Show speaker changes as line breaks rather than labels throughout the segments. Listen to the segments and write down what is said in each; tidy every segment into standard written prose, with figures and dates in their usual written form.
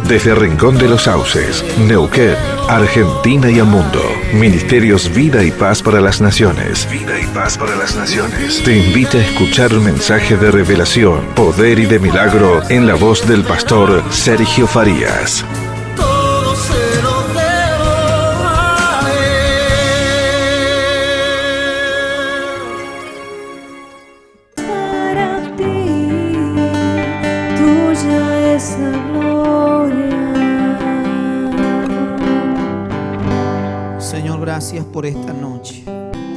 Desde Rincón de los Sauces, Neuquén, Argentina y el mundo. Ministerios Vida y Paz para las Naciones. Vida y Paz para las Naciones. Te invita a escuchar un mensaje de revelación, poder y de milagro en la voz del pastor Sergio Farías.
Señor, gracias por esta noche,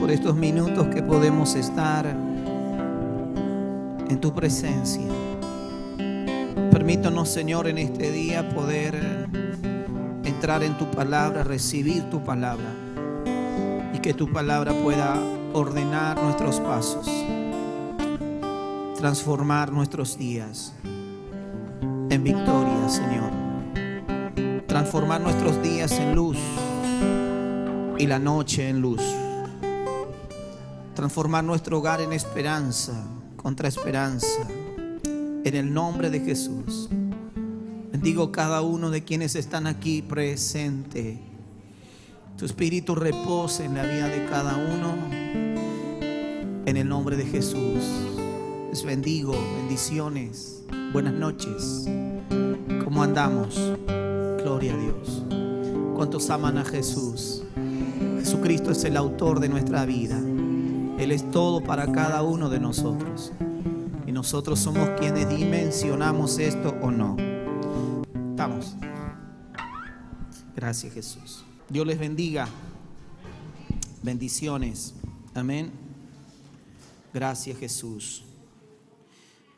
por estos minutos que podemos estar en tu presencia. Permítanos, Señor, en este día poder entrar en tu palabra, recibir tu palabra y que tu palabra pueda ordenar nuestros pasos, transformar nuestros días en victoria, Señor. Transformar nuestros días en luz y la noche en luz. Transformar nuestro hogar en esperanza, contra esperanza. En el nombre de Jesús. Bendigo cada uno de quienes están aquí presente. Tu espíritu repose en la vida de cada uno. En el nombre de Jesús. Les bendigo, bendiciones. Buenas noches. ¿Cómo andamos? Gloria a Dios. ¿Cuántos aman a Jesús? Jesucristo es el autor de nuestra vida. Él es todo para cada uno de nosotros. Y nosotros somos quienes dimensionamos esto o no. Estamos. Gracias, Jesús. Dios les bendiga. Bendiciones. Amén. Gracias, Jesús.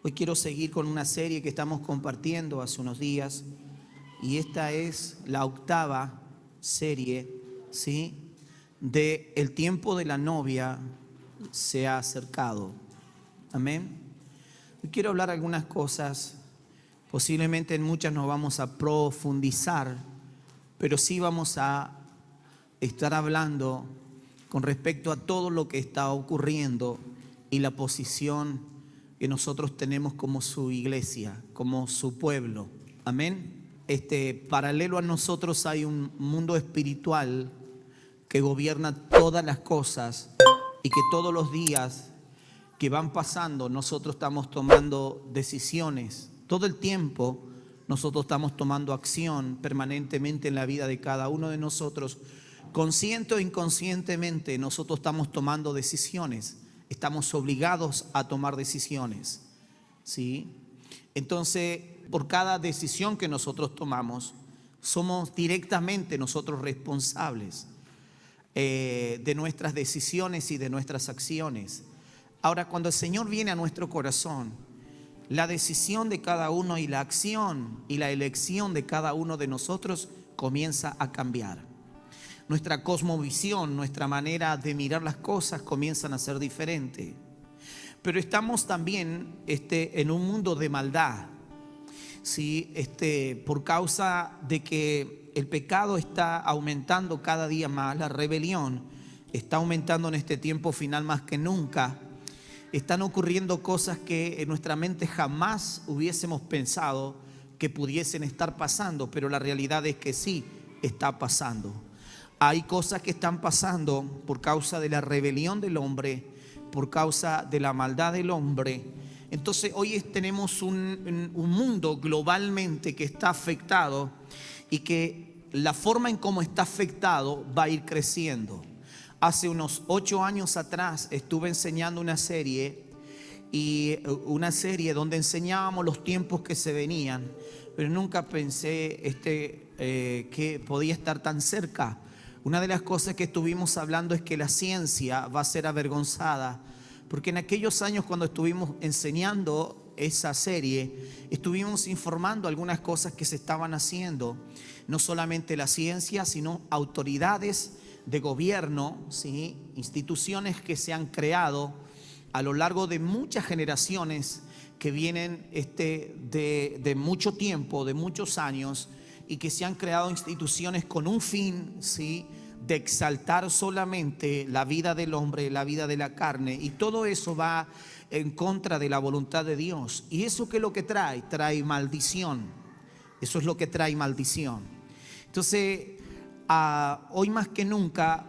Hoy quiero seguir con una serie que estamos compartiendo hace unos días. Y esta es la 8ª serie, ¿sí?, de El tiempo de la novia se ha acercado. Amén. Hoy quiero hablar algunas cosas. Posiblemente en muchas no vamos a profundizar, pero sí vamos a estar hablando con respecto a todo lo que está ocurriendo y la posición que nosotros tenemos como su iglesia, como su pueblo. Amén. Paralelo a nosotros hay un mundo espiritual que gobierna todas las cosas y que todos los días que van pasando nosotros estamos tomando decisiones. Todo el tiempo nosotros estamos tomando acción permanentemente en la vida de cada uno de nosotros. Consciente o inconscientemente nosotros estamos tomando decisiones. Estamos obligados a tomar decisiones, ¿sí? Entonces, por cada decisión que nosotros tomamos, somos directamente nosotros responsables de nuestras decisiones y de nuestras acciones. Ahora, cuando el Señor viene a nuestro corazón, la decisión de cada uno y la acción y la elección de cada uno de nosotros comienza a cambiar. Nuestra cosmovisión, nuestra manera de mirar las cosas comienzan a ser diferente. Pero estamos también en un mundo de maldad, ¿sí? Por causa de que el pecado está aumentando cada día más, la rebelión está aumentando en este tiempo final más que nunca. Están ocurriendo cosas que en nuestra mente jamás hubiésemos pensado que pudiesen estar pasando, pero la realidad es que sí está pasando. Hay cosas que están pasando por causa de la rebelión del hombre, por causa de la maldad del hombre. Entonces hoy tenemos un mundo globalmente que está afectado y que la forma en cómo está afectado va a ir creciendo. Hace unos 8 años atrás estuve enseñando una serie donde enseñábamos los tiempos que se venían, pero nunca pensé que podía estar tan cerca. Una de las cosas que estuvimos hablando es que la ciencia va a ser avergonzada, porque en aquellos años cuando estuvimos enseñando esa serie, estuvimos informando algunas cosas que se estaban haciendo, no solamente la ciencia, sino autoridades de gobierno, ¿sí?, instituciones que se han creado a lo largo de muchas generaciones que vienen de mucho tiempo, de muchos años, y que se han creado instituciones con un fin, ¿sí?, de exaltar solamente la vida del hombre, la vida de la carne, y todo eso va en contra de la voluntad de Dios. Y eso, ¿qué es lo que trae? Trae maldición. Eso es lo que trae maldición. Entonces, hoy más que nunca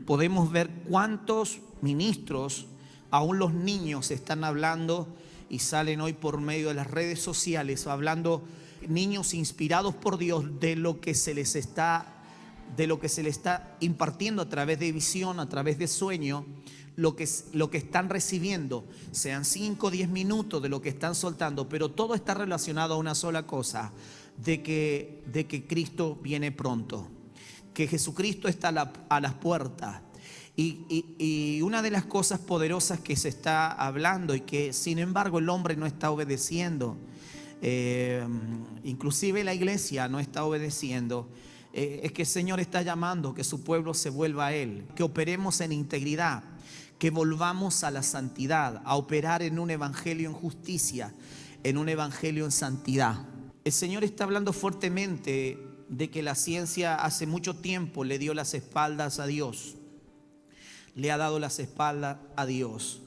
podemos ver cuántos ministros, aún los niños, están hablando y salen hoy por medio de las redes sociales, hablando, niños inspirados por Dios, de lo que se les está impartiendo a través de visión, a través de sueño, lo que están recibiendo, sean 5 o 10 minutos de lo que están soltando, pero todo está relacionado a una sola cosa, de que Cristo viene pronto, que Jesucristo está a las puertas. Y una de las cosas poderosas que se está hablando y que sin embargo el hombre no está obedeciendo, inclusive la iglesia no está obedeciendo, es que el Señor está llamando que su pueblo se vuelva a Él, que operemos en integridad, que volvamos a la santidad, a operar en un evangelio en justicia, en un evangelio en santidad. El Señor está hablando fuertemente de que la ciencia hace mucho tiempo le dio las espaldas a Dios, le ha dado las espaldas a Dios.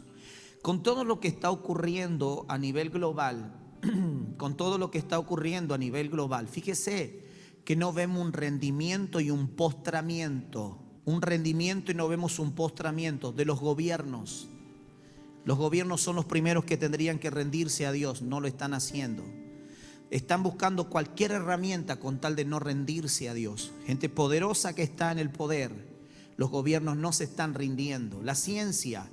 Con todo lo que está ocurriendo a nivel global, fíjese que no vemos un rendimiento y un postramiento, y no vemos un postramiento de los gobiernos. Los gobiernos son los primeros que tendrían que rendirse a Dios, no lo están haciendo. Están buscando cualquier herramienta con tal de no rendirse a Dios. Gente poderosa que está en el poder, los gobiernos no se están rindiendo. La ciencia,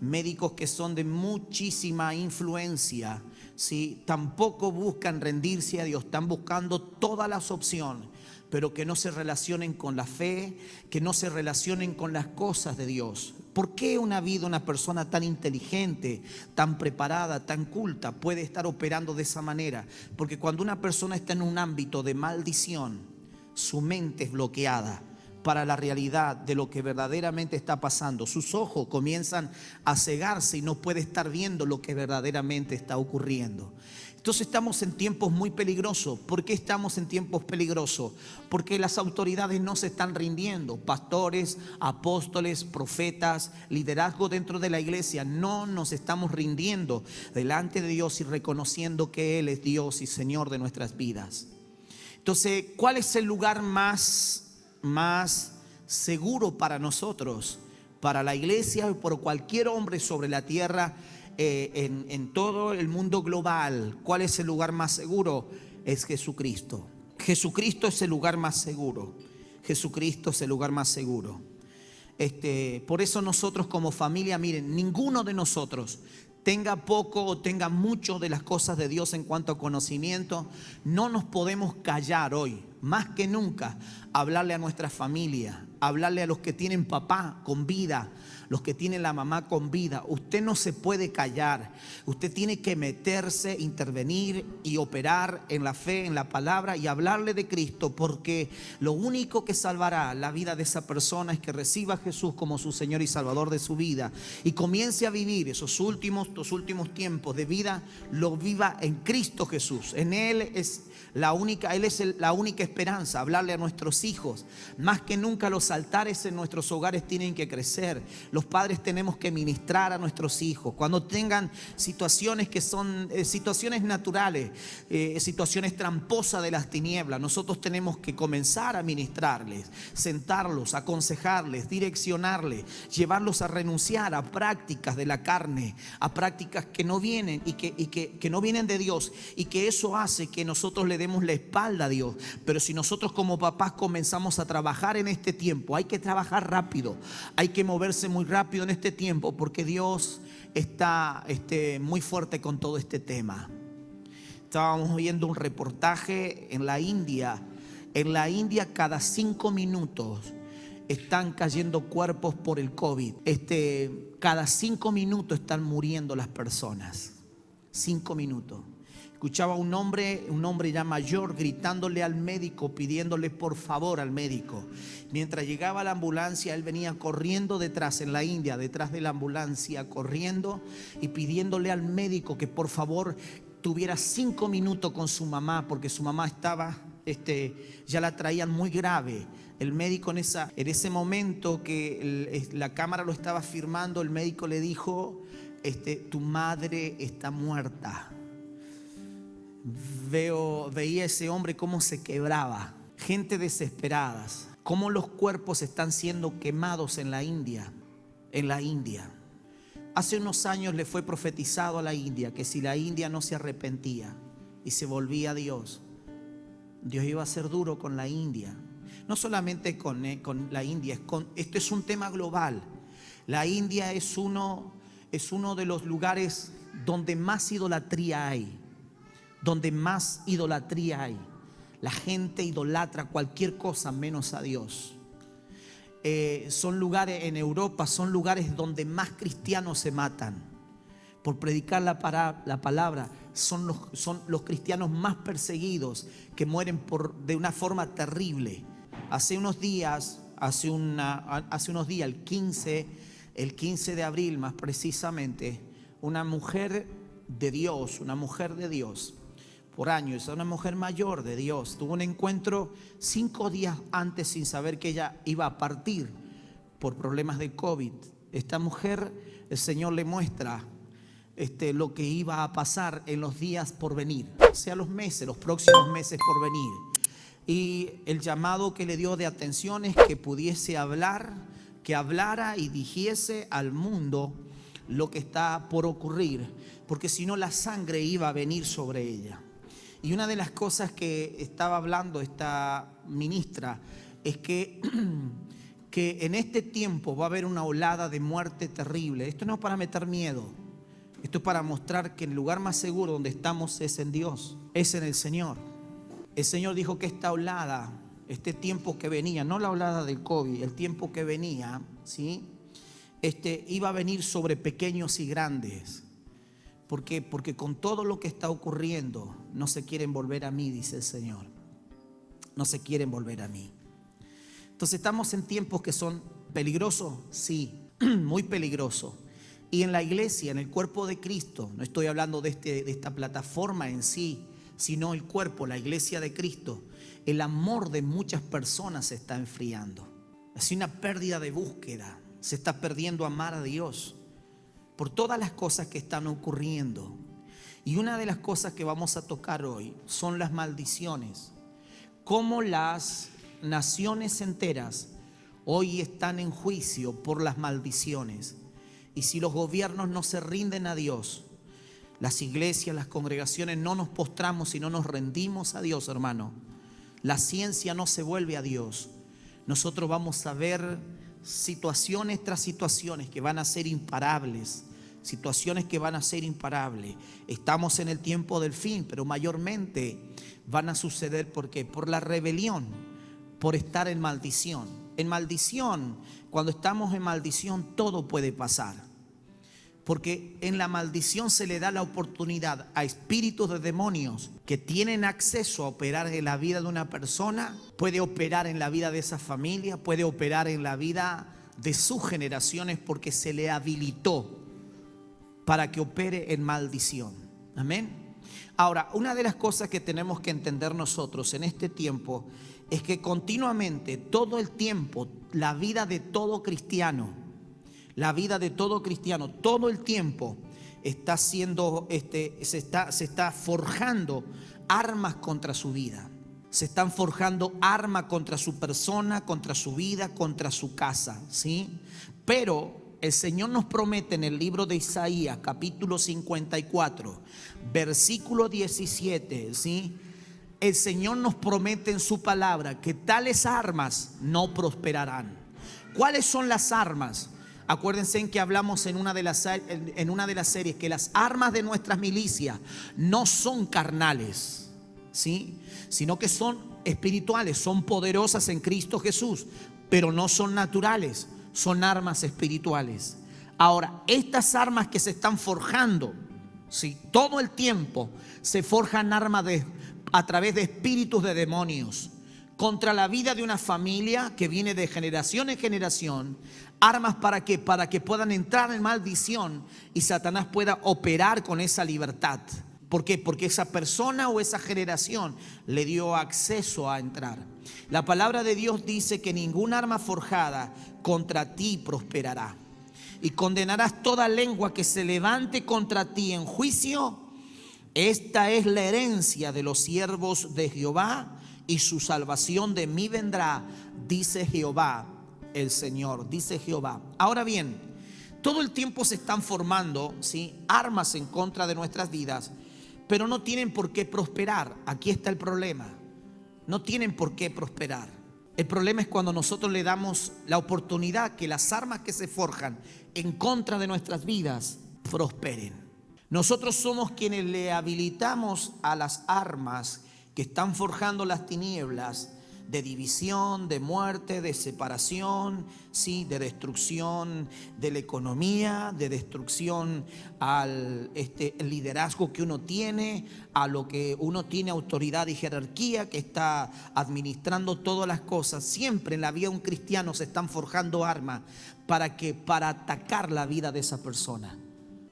médicos que son de muchísima influencia, ¿sí?, tampoco buscan rendirse a Dios, están buscando todas las opciones, pero que no se relacionen con la fe, que no se relacionen con las cosas de Dios. ¿Por qué una persona tan inteligente, tan preparada, tan culta puede estar operando de esa manera? Porque cuando una persona está en un ámbito de maldición, su mente es bloqueada para la realidad de lo que verdaderamente está pasando. Sus ojos comienzan a cegarse y no puede estar viendo lo que verdaderamente está ocurriendo. Entonces estamos en tiempos muy peligrosos. ¿Por qué estamos en tiempos peligrosos? Porque las autoridades no se están rindiendo. Pastores, apóstoles, profetas, liderazgo dentro de la iglesia, no nos estamos rindiendo delante de Dios y reconociendo que Él es Dios y Señor de nuestras vidas. Entonces, ¿cuál es el lugar más seguro para nosotros, para la iglesia y por cualquier hombre sobre la tierra, en todo el mundo global? ¿Cuál es el lugar más seguro? Es Jesucristo. Jesucristo es el lugar más seguro. Jesucristo es el lugar más seguro. Por eso nosotros como familia, miren, ninguno de nosotros, tenga poco o tenga mucho de las cosas de Dios en cuanto a conocimiento, no nos podemos callar hoy, más que nunca, hablarle a nuestra familia, hablarle a los que tienen papá con vida, los que tienen la mamá con vida. Usted no se puede callar, usted tiene que meterse, intervenir y operar en la fe, en la palabra y hablarle de Cristo, porque lo único que salvará la vida de esa persona es que reciba a Jesús como su Señor y Salvador de su vida y comience a vivir esos últimos tiempos de vida, lo viva en Cristo Jesús. En Él es la única esperanza. Hablarle a nuestros hijos, más que nunca los altares en nuestros hogares tienen que crecer. Los padres tenemos que ministrar a nuestros hijos cuando tengan situaciones que son situaciones naturales, situaciones tramposas de las tinieblas. Nosotros tenemos que comenzar a ministrarles, sentarlos, aconsejarles, direccionarles, llevarlos a renunciar a prácticas de la carne, a prácticas que no vienen y que no vienen de Dios, y que eso hace que nosotros le demos la espalda a Dios. Pero si nosotros como papás comenzamos a trabajar en este tiempo, hay que trabajar rápido, hay que moverse muy rápido en este tiempo, porque Dios está muy fuerte con todo este tema. Estábamos viendo un reportaje en la India. En la India cada 5 minutos están cayendo cuerpos por el COVID. Cada 5 minutos están muriendo las personas. 5 minutos. Escuchaba un hombre ya mayor gritándole al médico, pidiéndole por favor al médico. Mientras llegaba la ambulancia, él venía corriendo detrás, en la India, detrás de la ambulancia, corriendo y pidiéndole al médico que por favor tuviera 5 minutos con su mamá, porque su mamá estaba, ya la traían muy grave. El médico en ese momento que la cámara lo estaba filmando, el médico le dijo, tu madre está muerta. veía ese hombre cómo se quebraba, gente desesperada, cómo los cuerpos están siendo quemados en la India. Hace unos años le fue profetizado a la India que si la India no se arrepentía y se volvía a Dios, Dios iba a ser duro con la India. No solamente con la India, esto es un tema global. La India es uno de los lugares donde más idolatría hay. La gente idolatra cualquier cosa menos a Dios. Son lugares en Europa, son lugares donde más cristianos se matan por predicar la palabra. Son los cristianos más perseguidos, que mueren de una forma terrible. Hace unos días, el 15 de abril más precisamente, una mujer de Dios, por años, una mujer mayor de Dios, tuvo un encuentro 5 días antes sin saber que ella iba a partir por problemas de COVID. Esta mujer, el Señor le muestra lo que iba a pasar en los días por venir, o sea, los próximos meses por venir. Y el llamado que le dio de atención es que pudiese hablar, que hablara y dijese al mundo lo que está por ocurrir, porque si no la sangre iba a venir sobre ella. Y una de las cosas que estaba hablando esta ministra es que en este tiempo va a haber una olada de muerte terrible. Esto no es para meter miedo, esto es para mostrar que el lugar más seguro donde estamos es en Dios, es en el Señor. El Señor dijo que esta olada, este tiempo que venía, no la olada del COVID, el tiempo que venía, ¿sí? Iba a venir sobre pequeños y grandes. ¿Por qué? Porque con todo lo que está ocurriendo, no se quieren volver a mí, dice el Señor. No se quieren volver a mí. Entonces estamos en tiempos que son peligrosos, sí, muy peligrosos. Y en la iglesia, en el cuerpo de Cristo, no estoy hablando de esta plataforma en sí, sino el cuerpo, la iglesia de Cristo, el amor de muchas personas se está enfriando. Es una pérdida de búsqueda, se está perdiendo amar a Dios por todas las cosas que están ocurriendo. Y una de las cosas que vamos a tocar hoy son las maldiciones. Cómo las naciones enteras hoy están en juicio por las maldiciones. Y si los gobiernos no se rinden a Dios, las iglesias, las congregaciones no nos postramos y no nos rendimos a Dios, hermano, la ciencia no se vuelve a Dios, nosotros vamos a ver situaciones tras situaciones que van a ser imparables. Estamos en el tiempo del fin, pero mayormente van a suceder porque por la rebelión, por estar en maldición. En maldición, cuando estamos en maldición, todo puede pasar. Porque en la maldición se le da la oportunidad a espíritus de demonios que tienen acceso a operar en la vida de una persona, puede operar en la vida de esa familia, puede operar en la vida de sus generaciones, porque se le habilitó para que opere en maldición. Amén. Ahora, una de las cosas que tenemos que entender nosotros en este tiempo es que continuamente, todo el tiempo, la vida de todo cristiano, todo el tiempo está siendo, se está forjando armas contra su vida. Se están forjando armas contra su persona, contra su vida, contra su casa, ¿sí? Pero el Señor nos promete en el libro de Isaías, capítulo 54, versículo 17, ¿sí? El Señor nos promete en su palabra que tales armas no prosperarán. ¿Cuáles son las armas? Acuérdense en que hablamos en una de las series que las armas de nuestras milicias no son carnales, ¿sí? Sino que son espirituales, son poderosas en Cristo Jesús, pero no son naturales, son armas espirituales. Ahora, estas armas que se están forjando, ¿sí? Todo el tiempo se forjan armas a través de espíritus de demonios contra la vida de una familia que viene de generación en generación. Armas para que puedan entrar en maldición y Satanás pueda operar con esa libertad. ¿Por qué? Porque esa persona o esa generación le dio acceso a entrar. La palabra de Dios dice que ningún arma forjada contra ti prosperará. Y condenarás toda lengua que se levante contra ti en juicio. Esta es la herencia de los siervos de Jehová, y su salvación de mí vendrá, dice Jehová el Señor, dice Jehová. Ahora bien, todo el tiempo se están formando, ¿sí?, armas en contra de nuestras vidas, pero no tienen por qué prosperar. Aquí está el problema. No tienen por qué prosperar. El problema es cuando nosotros le damos la oportunidad que las armas que se forjan en contra de nuestras vidas prosperen. Nosotros somos quienes le habilitamos a las armas que están forjando las tinieblas de división, de muerte, de separación, sí, de destrucción de la economía, de destrucción al el liderazgo que uno tiene, a lo que uno tiene autoridad y jerarquía, que está administrando todas las cosas. Siempre en la vida de un cristiano se están forjando armas para atacar la vida de esa persona.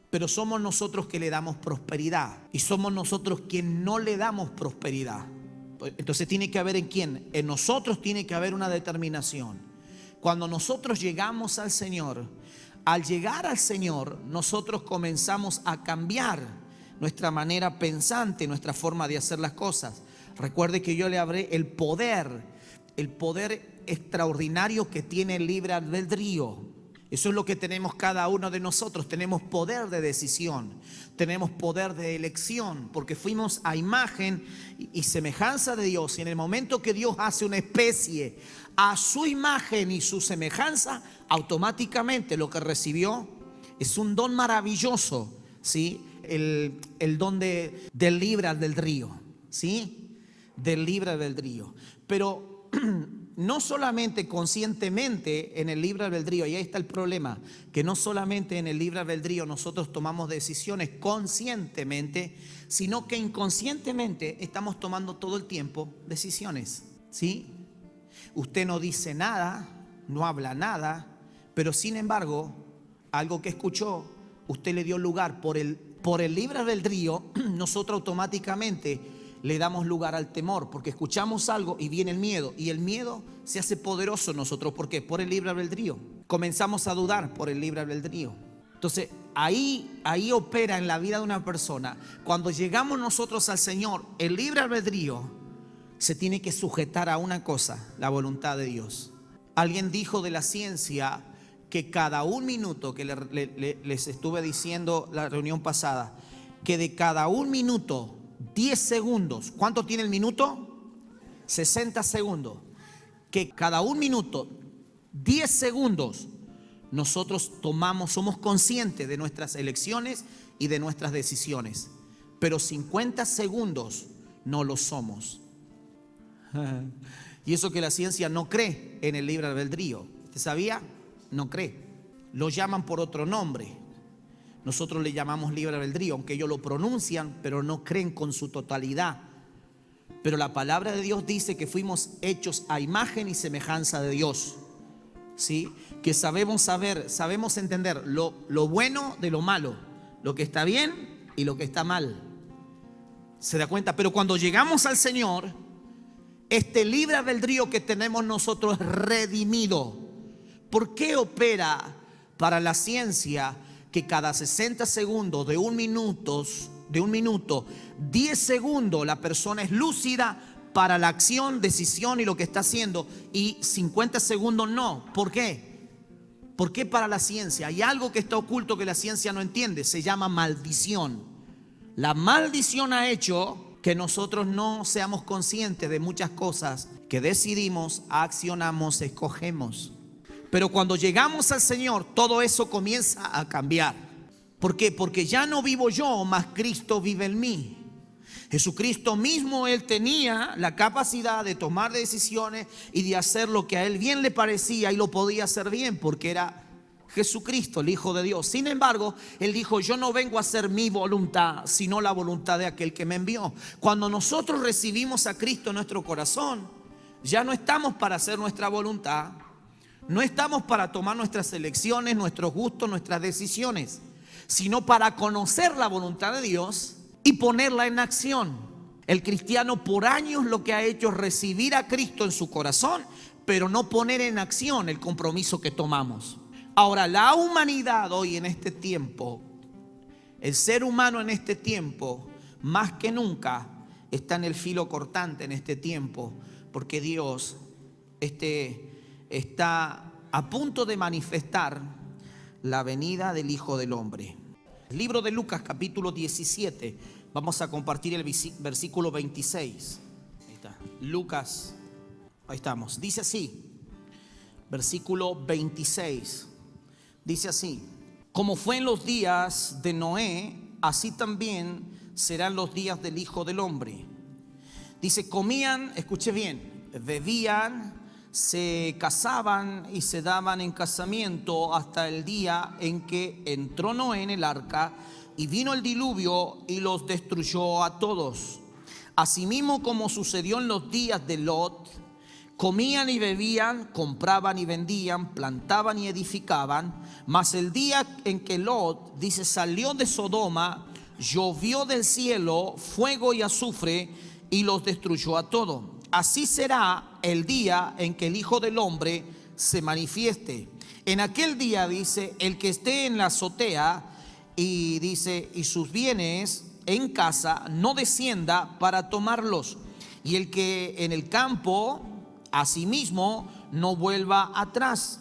Pero somos nosotros que le damos prosperidad, y somos nosotros quienes no le damos prosperidad. Entonces tiene que haber en quién. En nosotros tiene que haber una determinación. Cuando nosotros llegamos al Señor, al llegar al Señor, nosotros comenzamos a cambiar nuestra manera pensante, nuestra forma de hacer las cosas. Recuerde que yo le hablé el poder extraordinario que tiene el libre albedrío. Eso es lo que tenemos cada uno de nosotros. Tenemos poder de decisión, tenemos poder de elección, porque fuimos a imagen y semejanza de Dios. Y en el momento que Dios hace una especie a su imagen y su semejanza, automáticamente lo que recibió es un don maravilloso, ¿sí? El don del libre albedrío, ¿sí? Del libre albedrío. Pero no solamente conscientemente en el libre albedrío, y ahí está el problema, que no solamente en el libre albedrío nosotros tomamos decisiones conscientemente, sino que inconscientemente estamos tomando todo el tiempo decisiones, ¿sí? Usted no dice nada, no habla nada, pero sin embargo, algo que escuchó, usted le dio lugar por el libre albedrío. Nosotros automáticamente le damos lugar al temor, porque escuchamos algo y viene el miedo, y el miedo se hace poderoso en nosotros. ¿Por qué? Por el libre albedrío. Comenzamos a dudar por el libre albedrío. Entonces ahí opera en la vida de una persona. Cuando llegamos nosotros al Señor, el libre albedrío se tiene que sujetar a una cosa: la voluntad de Dios. Alguien dijo de la ciencia que cada un minuto, que les estuve diciendo la reunión pasada, que de cada un minuto 10 segundos. ¿Cuánto tiene el minuto? 60 segundos. Que cada un minuto, 10 segundos, nosotros somos conscientes de nuestras elecciones y de nuestras decisiones. Pero 50 segundos no lo somos. Y eso que la ciencia no cree en el libre albedrío. ¿Usted sabía? No cree. Lo llaman por otro nombre. Nosotros le llamamos libre albedrío, aunque ellos lo pronuncian, pero no creen con su totalidad. Pero la palabra de Dios dice que fuimos hechos a imagen y semejanza de Dios, ¿sí? Que sabemos entender lo bueno de lo malo, lo que está bien y lo que está mal. ¿Se da cuenta? Pero cuando llegamos al Señor, este libre albedrío que tenemos nosotros es redimido. ¿Por qué opera para la ciencia que cada 60 segundos de un minuto, 10 segundos la persona es lúcida para la acción, decisión y lo que está haciendo, y 50 segundos no? ¿Por qué? ¿Por qué para la ciencia? Hay algo que está oculto que la ciencia no entiende. Se llama maldición. La maldición ha hecho que nosotros no seamos conscientes de muchas cosas que decidimos, accionamos, escogemos. Pero cuando llegamos al Señor, todo eso comienza a cambiar. ¿Por qué? Porque ya no vivo yo, mas Cristo vive en mí. Jesucristo mismo, Él tenía la capacidad de tomar decisiones y de hacer lo que a Él bien le parecía, y lo podía hacer bien porque era Jesucristo, el Hijo de Dios. Sin embargo, Él dijo: yo no vengo a hacer mi voluntad, sino la voluntad de aquel que me envió. Cuando nosotros recibimos a Cristo en nuestro corazón, ya no estamos para hacer nuestra voluntad. No estamos para tomar nuestras elecciones, nuestros gustos, nuestras decisiones, sino para conocer la voluntad de Dios y ponerla en acción. El cristiano por años lo que ha hecho es recibir a Cristo en su corazón, pero no poner en acción el compromiso que tomamos. Ahora, la humanidad hoy en este tiempo, el ser humano en este tiempo, más que nunca está en el filo cortante en este tiempo, porque Dios está a punto de manifestar la venida del Hijo del Hombre. El libro de Lucas, capítulo 17, vamos a compartir el versículo 26. Ahí está, Lucas, ahí estamos. Dice así, versículo 26. Dice así: como fue en los días de Noé, así también serán los días del Hijo del Hombre. Dice, comían, escuche bien, bebían, se casaban y se daban en casamiento hasta el día en que entró Noé en el arca y vino el diluvio y los destruyó a todos. Asimismo, como sucedió en los días de Lot, comían y bebían, compraban y vendían, plantaban y edificaban. Mas el día en que Lot, dice, salió de Sodoma, llovió del cielo fuego y azufre y los destruyó a todos. Así será el día en que el Hijo del Hombre se manifieste. En aquel día, dice, el que esté en la azotea y dice, y sus bienes en casa, no descienda para tomarlos. Y el que en el campo, asimismo, no vuelva atrás.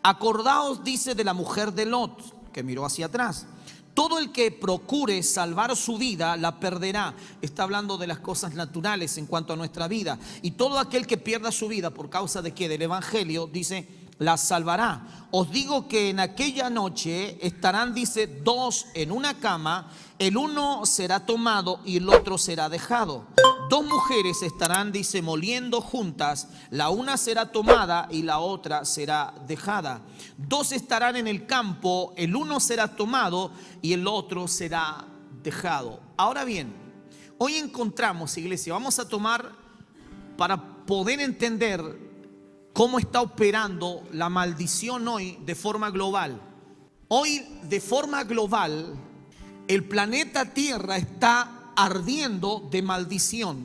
Acordaos, dice, de la mujer de Lot, que miró hacia atrás. Todo el que procure salvar su vida la perderá. Está hablando de las cosas naturales en cuanto a nuestra vida. Y todo aquel que pierda su vida por causa de ¿qué? Del evangelio, dice, la salvará. Os digo que en aquella noche estarán, dice, dos en una cama, el uno será tomado y el otro será dejado. Dos mujeres estarán, dice, moliendo juntas, la una será tomada y la otra será dejada. Dos estarán en el campo, el uno será tomado y el otro será dejado. Ahora bien, hoy encontramos, iglesia, vamos a tomar para poder entender cómo está operando la maldición hoy de forma global. Hoy, de forma global, el planeta Tierra está ardiendo de maldición.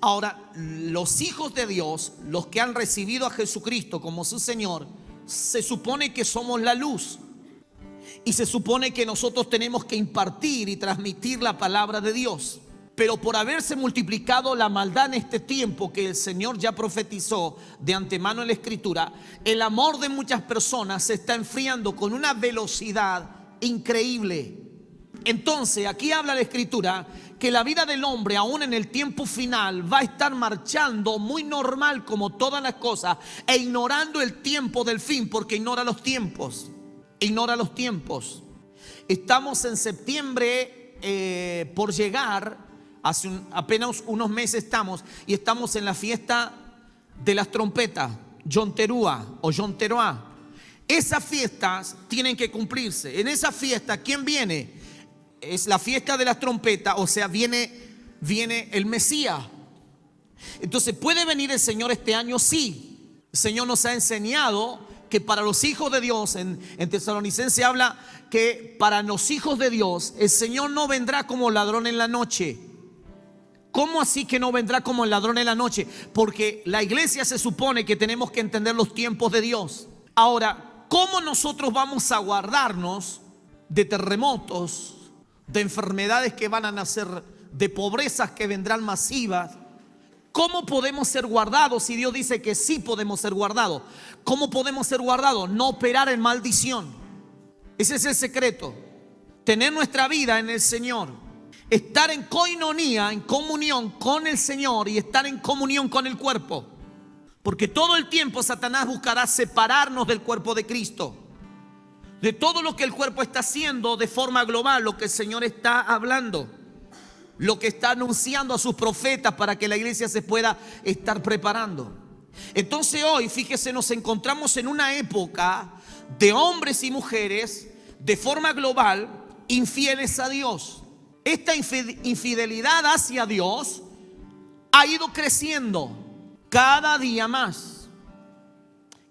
Ahora, los hijos de Dios, los que han recibido a Jesucristo como su Señor, se supone que somos la luz. Y se supone que nosotros tenemos que impartir y transmitir la palabra de Dios. Pero por haberse multiplicado la maldad en este tiempo que el Señor ya profetizó de antemano en la Escritura, el amor de muchas personas se está enfriando con una velocidad increíble. Entonces aquí habla la Escritura que la vida del hombre aún en el tiempo final va a estar marchando muy normal como todas las cosas e ignorando el tiempo del fin, porque ignora los tiempos. Ignora los tiempos. Estamos en septiembre por llegar. Hace apenas unos meses estamos en la fiesta de las trompetas, Yom Teruah o Yom Teruah. Esas fiestas tienen que cumplirse. En esa fiesta, ¿quién viene? Es la fiesta de las trompetas, o sea, viene el Mesías. Entonces, ¿puede venir el Señor este año? Sí. El Señor nos ha enseñado que para los hijos de Dios, en Tesalonicenses habla que para los hijos de Dios, el Señor no vendrá como ladrón en la noche. ¿Cómo así que no vendrá como el ladrón en la noche? Porque la iglesia se supone que tenemos que entender los tiempos de Dios. Ahora, ¿cómo nosotros vamos a guardarnos de terremotos, de enfermedades que van a nacer, de pobrezas que vendrán masivas? ¿Cómo podemos ser guardados si Dios dice que sí podemos ser guardados? ¿Cómo podemos ser guardados? No operar en maldición. Ese es el secreto. Tener nuestra vida en el Señor. Estar en coinonía, en comunión con el Señor y estar en comunión con el cuerpo. Porque todo el tiempo Satanás buscará separarnos del cuerpo de Cristo. De todo lo que el cuerpo está haciendo de forma global, lo que el Señor está hablando. Lo que está anunciando a sus profetas para que la iglesia se pueda estar preparando. Entonces hoy, fíjese, nos encontramos en una época de hombres y mujeres de forma global infieles a Dios. Esta infidelidad hacia Dios ha ido creciendo cada día más.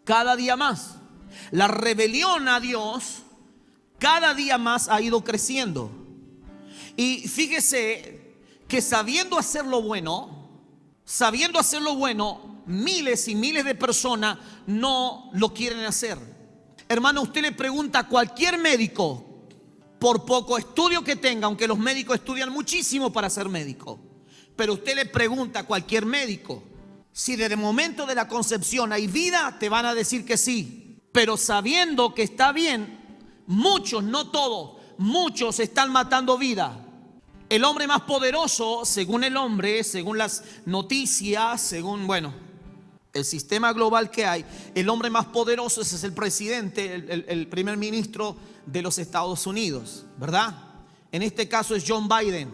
Cada día más. La rebelión a Dios cada día más ha ido creciendo. Y fíjese que sabiendo hacer lo bueno, miles y miles de personas no lo quieren hacer. Hermano, usted le pregunta a cualquier médico por poco estudio que tenga, aunque los médicos estudian muchísimo para ser médico, pero usted le pregunta a cualquier médico si desde el momento de la concepción hay vida, te van a decir que sí, pero sabiendo que está bien, muchos, no todos, muchos están matando vida. El hombre más poderoso, según el hombre, según las noticias, según, el sistema global que hay, el hombre más poderoso ese es el presidente, el primer ministro de los Estados Unidos, ¿verdad? En este caso es John Biden.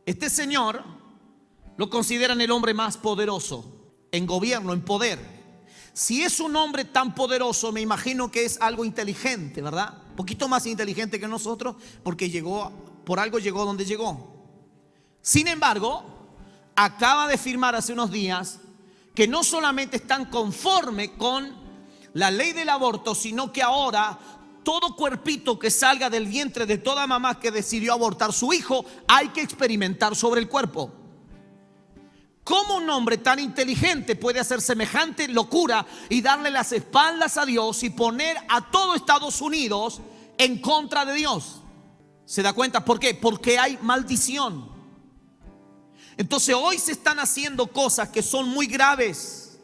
Este señor lo consideran el hombre más poderoso en gobierno, en poder. Si es un hombre tan poderoso, me imagino que es algo inteligente, ¿verdad? Un poquito más inteligente que nosotros, porque por algo llegó donde llegó. Sin embargo, acaba de firmar hace unos días que no solamente están conforme con la ley del aborto, sino que ahora todo cuerpito que salga del vientre de toda mamá que decidió abortar su hijo, hay que experimentar sobre el cuerpo. ¿Cómo un hombre tan inteligente puede hacer semejante locura y darle las espaldas a Dios y poner a todo Estados Unidos en contra de Dios? ¿Se da cuenta? ¿Por qué? Porque hay maldición. Entonces hoy se están haciendo cosas que son muy graves,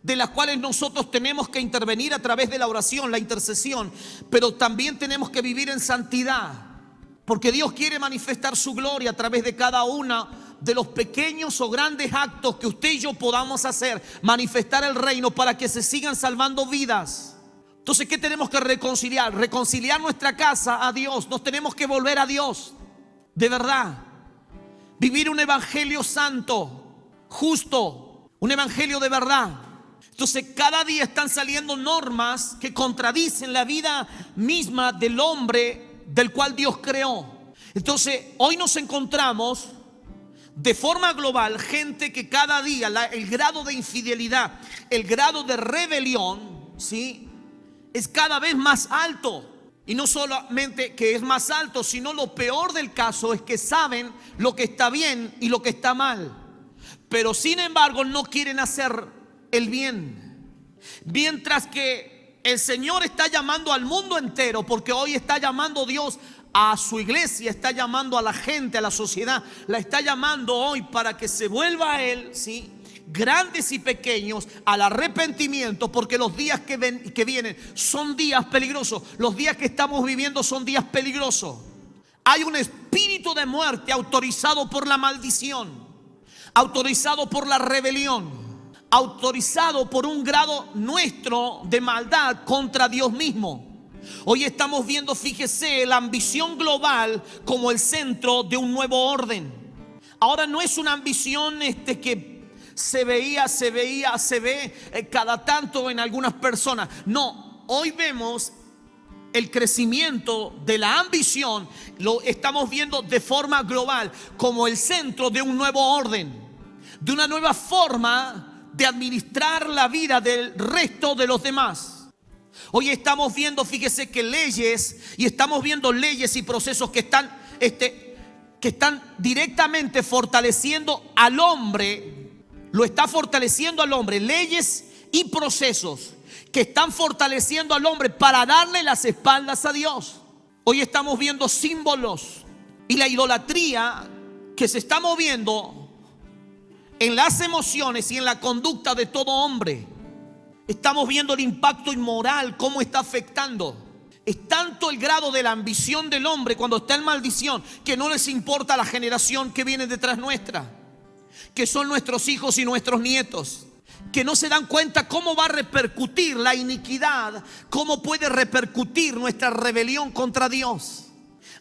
de las cuales nosotros tenemos que intervenir a través de la oración, la intercesión, pero también tenemos que vivir en santidad, porque Dios quiere manifestar su gloria a través de cada uno de los pequeños o grandes actos que usted y yo podamos hacer, manifestar el reino para que se sigan salvando vidas. Entonces, ¿qué tenemos que reconciliar? Reconciliar nuestra casa a Dios. Nos tenemos que volver a Dios, de verdad. Vivir un evangelio santo, justo, un evangelio de verdad. Entonces cada día están saliendo normas que contradicen la vida misma del hombre del cual Dios creó. Entonces hoy nos encontramos de forma global gente que cada día el grado de infidelidad, el grado de rebelión, ¿sí?, es cada vez más alto. Y no solamente que es más alto, sino lo peor del caso es que saben lo que está bien y lo que está mal, pero sin embargo no quieren hacer el bien. Mientras que el Señor está llamando al mundo entero, porque hoy está llamando Dios a su iglesia, está llamando a la gente, a la sociedad, la está llamando hoy para que se vuelva a Él, ¿sí?, grandes y pequeños, al arrepentimiento, porque los días que vienen son días peligrosos. Los días que estamos viviendo son días peligrosos. Hay un espíritu de muerte autorizado por la maldición, autorizado por la rebelión, autorizado por un grado nuestro de maldad contra Dios mismo. Hoy estamos viendo, fíjese, la ambición global como el centro de un nuevo orden. Ahora no es una ambición que se ve cada tanto en algunas personas. No, hoy vemos el crecimiento de la ambición, lo estamos viendo de forma global como el centro de un nuevo orden, de una nueva forma de administrar la vida del resto de los demás. Hoy estamos viendo, fíjese, que leyes, y estamos viendo leyes y procesos que están directamente fortaleciendo al hombre. Lo está fortaleciendo al hombre, leyes y procesos que están fortaleciendo al hombre para darle las espaldas a Dios. Hoy estamos viendo símbolos y la idolatría que se está moviendo en las emociones y en la conducta de todo hombre. Estamos viendo el impacto inmoral, cómo está afectando. Es tanto el grado de la ambición del hombre cuando está en maldición, que no les importa la generación que viene detrás nuestra, que son nuestros hijos y nuestros nietos, que no se dan cuenta cómo va a repercutir la iniquidad, cómo puede repercutir nuestra rebelión contra Dios.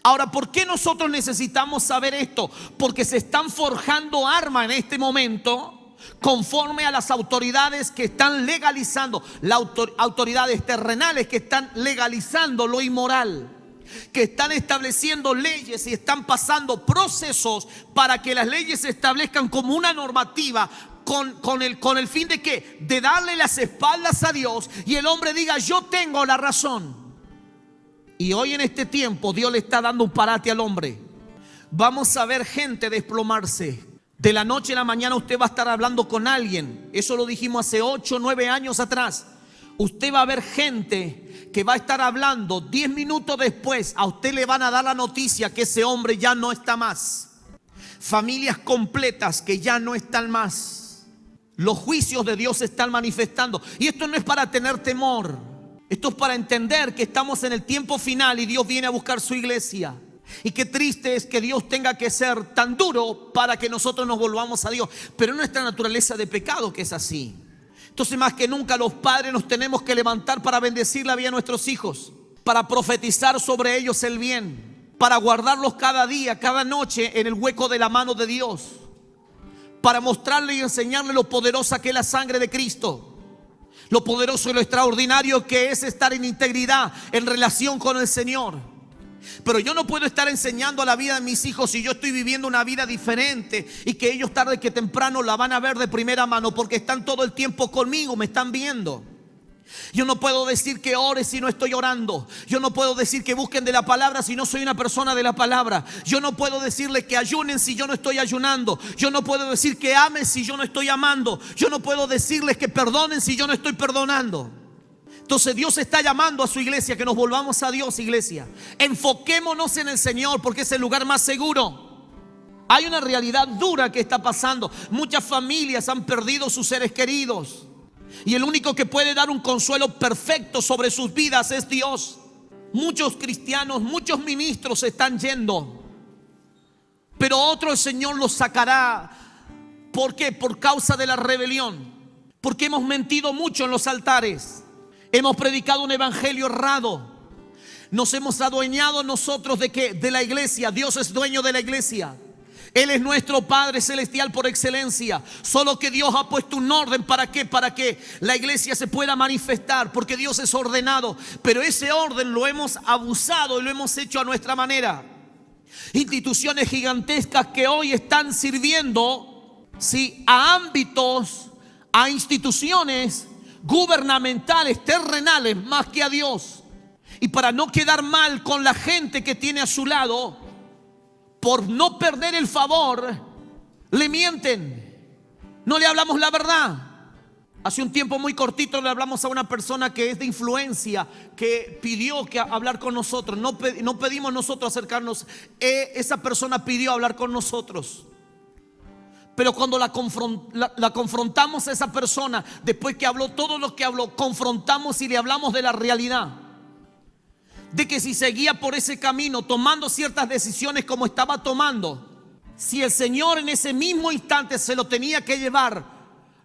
Ahora, ¿por qué nosotros necesitamos saber esto? Porque se están forjando armas en este momento conforme a las autoridades que están legalizando, las autoridades terrenales que están legalizando lo inmoral, que están estableciendo leyes y están pasando procesos para que las leyes se establezcan como una normativa con el fin de ¿qué? De darle las espaldas a Dios y el hombre diga: yo tengo la razón. Y hoy en este tiempo Dios le está dando un parate al hombre. Vamos a ver gente desplomarse. De la noche a la mañana usted va a estar hablando con alguien. Eso lo dijimos hace 8 o 9 años atrás. usted va a ver gente que va a estar hablando 10 minutos después, a usted le van a dar la noticia que ese hombre ya no está más. Familias completas que ya no están más. Los juicios de Dios se están manifestando. Y esto no es para tener temor. Esto es para entender que estamos en el tiempo final y Dios viene a buscar su iglesia. Y qué triste es que Dios tenga que ser tan duro para que nosotros nos volvamos a Dios. Pero es nuestra naturaleza de pecado que es así. Entonces, más que nunca, los padres nos tenemos que levantar para bendecir la vida de nuestros hijos, para profetizar sobre ellos el bien, para guardarlos cada día, cada noche en el hueco de la mano de Dios, para mostrarle y enseñarle lo poderosa que es la sangre de Cristo, lo poderoso y lo extraordinario que es estar en integridad, en relación con el Señor. Pero yo no puedo estar enseñando a la vida de mis hijos si yo estoy viviendo una vida diferente y que ellos tarde que temprano la van a ver de primera mano, porque están todo el tiempo conmigo, me están viendo. Yo no puedo decir que ore si no estoy orando. Yo no puedo decir que busquen de la palabra si no soy una persona de la palabra. Yo no puedo decirle que ayunen si yo no estoy ayunando. Yo no puedo decir que amen si yo no estoy amando. Yo no puedo decirles que perdonen si yo no estoy perdonando. Entonces Dios está llamando a su iglesia que nos volvamos a Dios, iglesia. Enfoquémonos en el Señor porque es el lugar más seguro. Hay una realidad dura que está pasando. Muchas familias han perdido sus seres queridos. Y el único que puede dar un consuelo perfecto sobre sus vidas es Dios. Muchos cristianos, muchos ministros se están yendo, pero otro el Señor los sacará. ¿Por qué? Por causa de la rebelión. Porque hemos mentido mucho en los altares. Hemos predicado un evangelio errado. Nos hemos adueñado nosotros de la iglesia. Dios es dueño de la iglesia. Él es nuestro Padre Celestial por excelencia. Solo que Dios ha puesto un orden. ¿Para qué? Para que la iglesia se pueda manifestar. Porque Dios es ordenado. Pero ese orden lo hemos abusado y lo hemos hecho a nuestra manera. Instituciones gigantescas que hoy están sirviendo, sí, a ámbitos, a instituciones gubernamentales, terrenales, más que a Dios. Y para no quedar mal con la gente que tiene a su lado, por no perder el favor, le mienten. No le hablamos la verdad. Hace un tiempo muy cortito le hablamos a una persona que es de influencia, que pidió que hablar con nosotros. No pedimos nosotros acercarnos. Esa persona pidió hablar con nosotros. Pero cuando la confrontamos a esa persona, después que habló todo lo que habló, confrontamos y le hablamos de la realidad. De que si seguía por ese camino, tomando ciertas decisiones como estaba tomando, si el Señor en ese mismo instante se lo tenía que llevar,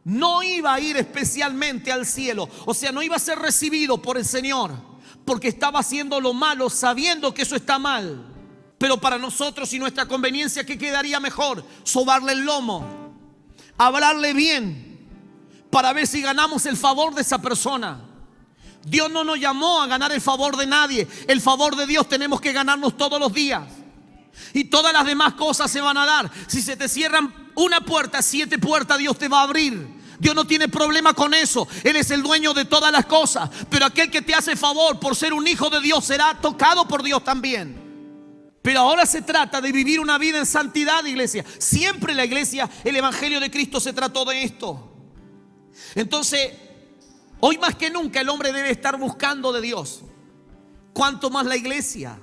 no iba a ir especialmente al cielo. O sea, no iba a ser recibido por el Señor, porque estaba haciendo lo malo sabiendo que eso está mal. Pero para nosotros y nuestra conveniencia, ¿qué quedaría mejor? Sobarle el lomo, hablarle bien, para ver si ganamos el favor de esa persona. Dios no nos llamó a ganar el favor de nadie. El favor de Dios tenemos que ganarnos todos los días. Y todas las demás cosas se van a dar. Si se te cierran una puerta, 7 puertas Dios te va a abrir. Dios no tiene problema con eso. Él es el dueño de todas las cosas. Pero aquel que te hace favor por ser un hijo de Dios será tocado por Dios también. Pero ahora se trata de vivir una vida en santidad, iglesia. Siempre la iglesia, el evangelio de Cristo se trató de esto. Entonces, hoy más que nunca el hombre debe estar buscando de Dios. ¿Cuánto más la iglesia?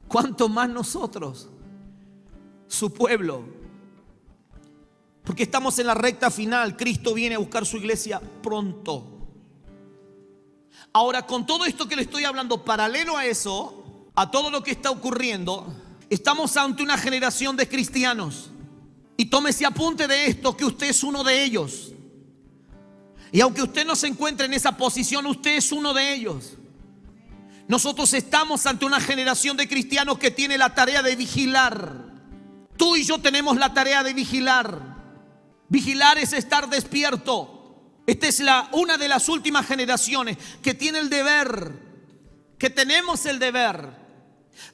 ¿Cuánto más nosotros? Su pueblo. Porque estamos en la recta final. Cristo viene a buscar su iglesia pronto. Ahora, con todo esto que le estoy hablando, paralelo a eso, a todo lo que está ocurriendo, estamos ante una generación de cristianos. Y tómese apunte de esto, que usted es uno de ellos. Y aunque usted no se encuentre en esa posición, usted es uno de ellos. Nosotros estamos ante una generación de cristianos que tiene la tarea de vigilar. Tú y yo tenemos la tarea de vigilar. Vigilar es estar despierto. Esta es una de las últimas generaciones que tiene el deber, que tenemos el deber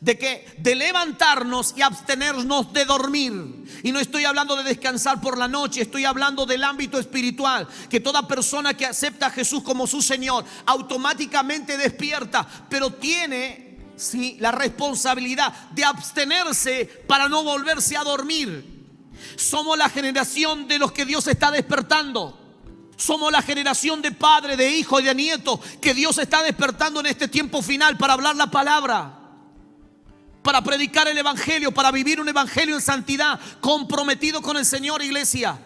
de levantarnos y abstenernos de dormir. Y no estoy hablando de descansar por la noche, estoy hablando del ámbito espiritual. Que toda persona que acepta a Jesús como su Señor automáticamente despierta, pero tiene, sí, la responsabilidad de abstenerse para no volverse a dormir. Somos la generación de los que Dios está despertando. Somos la generación de padres, de hijos y de nietos que Dios está despertando en este tiempo final para hablar la palabra, para predicar el evangelio, para vivir un evangelio en santidad, comprometido con el Señor, iglesia.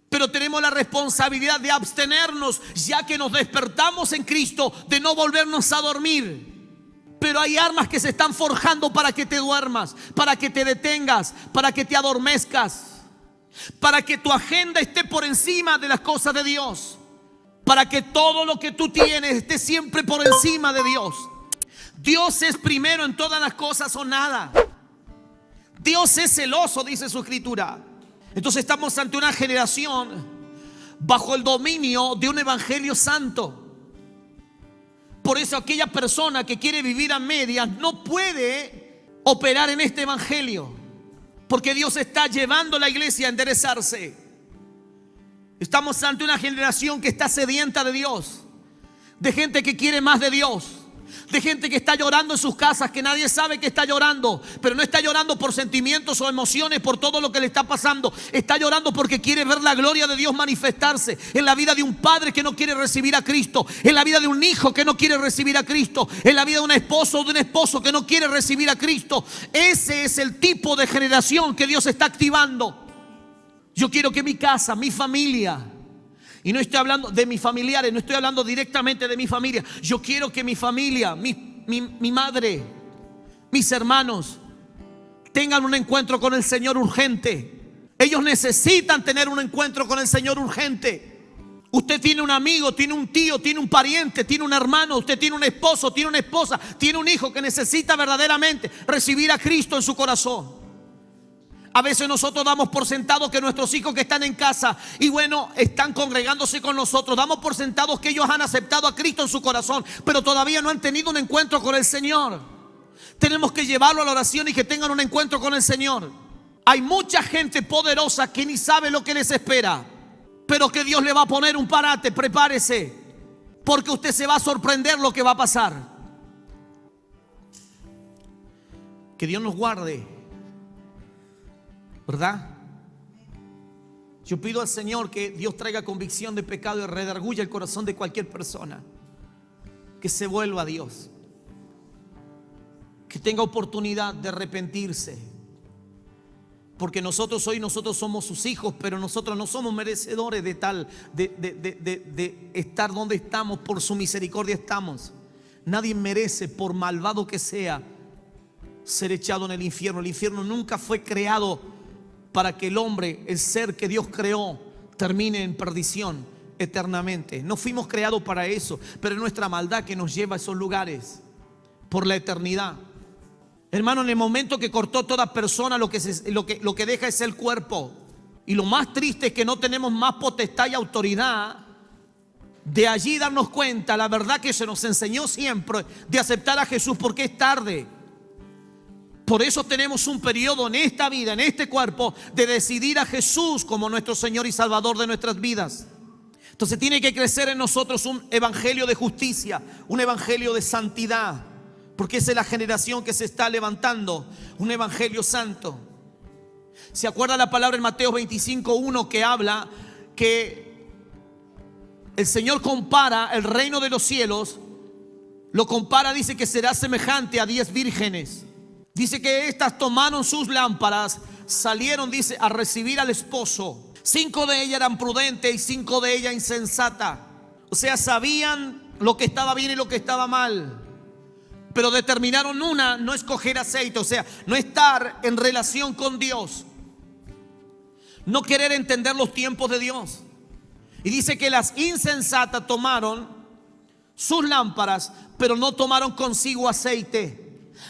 Pero tenemos la responsabilidad de abstenernos, ya que nos despertamos en Cristo, de no volvernos a dormir. Pero hay armas que se están forjando para que te duermas, para que te detengas, para que te adormezcas, para que tu agenda esté por encima de las cosas de Dios, para que todo lo que tú tienes esté siempre por encima de Dios. Dios es primero en todas las cosas o nada. Dios es celoso, dice su escritura. Entonces estamos ante una generación bajo el dominio de un evangelio santo. Por eso aquella persona que quiere vivir a medias no puede operar en este evangelio, porque Dios está llevando a la iglesia a enderezarse. Estamos ante una generación que está sedienta de Dios, de gente que quiere más de Dios, de gente que está llorando en sus casas, que nadie sabe que está llorando, pero no está llorando por sentimientos o emociones por todo lo que le está pasando. Está llorando porque quiere ver la gloria de Dios manifestarse en la vida de un padre que no quiere recibir a Cristo, en la vida de un hijo que no quiere recibir a Cristo, en la vida de un esposo o de un esposo que no quiere recibir a Cristo. Ese es el tipo de generación que Dios está activando. Yo quiero que mi casa, mi familia, y no estoy hablando de mis familiares, no estoy hablando directamente de mi familia. Yo quiero que mi familia, mi madre, mis hermanos tengan un encuentro con el Señor urgente. Ellos necesitan tener un encuentro con el Señor urgente. Usted tiene un amigo, tiene un tío, tiene un pariente, tiene un hermano, usted tiene un esposo, tiene una esposa, tiene un hijo que necesita verdaderamente recibir a Cristo en su corazón. A veces nosotros damos por sentado que nuestros hijos que están en casa y bueno, están congregándose con nosotros, damos por sentado que ellos han aceptado a Cristo en su corazón, pero todavía no han tenido un encuentro con el Señor. Tenemos que llevarlo a la oración y que tengan un encuentro con el Señor. Hay mucha gente poderosa que ni sabe lo que les espera, pero que Dios le va a poner un parate. Prepárese, porque usted se va a sorprender lo que va a pasar. Que Dios nos guarde, ¿verdad? Yo pido al Señor que Dios traiga convicción de pecado y redarguya el corazón de cualquier persona, que se vuelva a Dios, que tenga oportunidad de arrepentirse, porque nosotros somos sus hijos, pero nosotros no somos merecedores de estar donde estamos. Por su misericordia estamos. Nadie merece, por malvado que sea, ser echado en el infierno. El infierno nunca fue creado para que el hombre, el ser que Dios creó, termine en perdición eternamente. No fuimos creados para eso, pero es nuestra maldad que nos lleva a esos lugares por la eternidad. Hermano, en el momento que cortó toda persona, lo que deja es el cuerpo. Y lo más triste es que no tenemos más potestad y autoridad de allí darnos cuenta, la verdad que se nos enseñó siempre, de aceptar a Jesús, porque es tarde. Por eso tenemos un periodo en esta vida, en este cuerpo, de decidir a Jesús como nuestro Señor y Salvador de nuestras vidas. Entonces tiene que crecer en nosotros un evangelio de justicia, un evangelio de santidad, porque esa es la generación que se está levantando, un evangelio santo. ¿Se acuerda la palabra en Mateo 25:1 que habla que el Señor compara el reino de los cielos? Lo compara, dice que será semejante a 10 vírgenes. Dice que estas tomaron sus lámparas, salieron, dice, a recibir al esposo. 5 de ellas eran prudentes y 5 de ellas insensatas. O sea, sabían lo que estaba bien y lo que estaba mal, pero determinaron una, no escoger aceite. O sea, no estar en relación con Dios, no querer entender los tiempos de Dios. Y dice que las insensatas tomaron sus lámparas, pero no tomaron consigo aceite.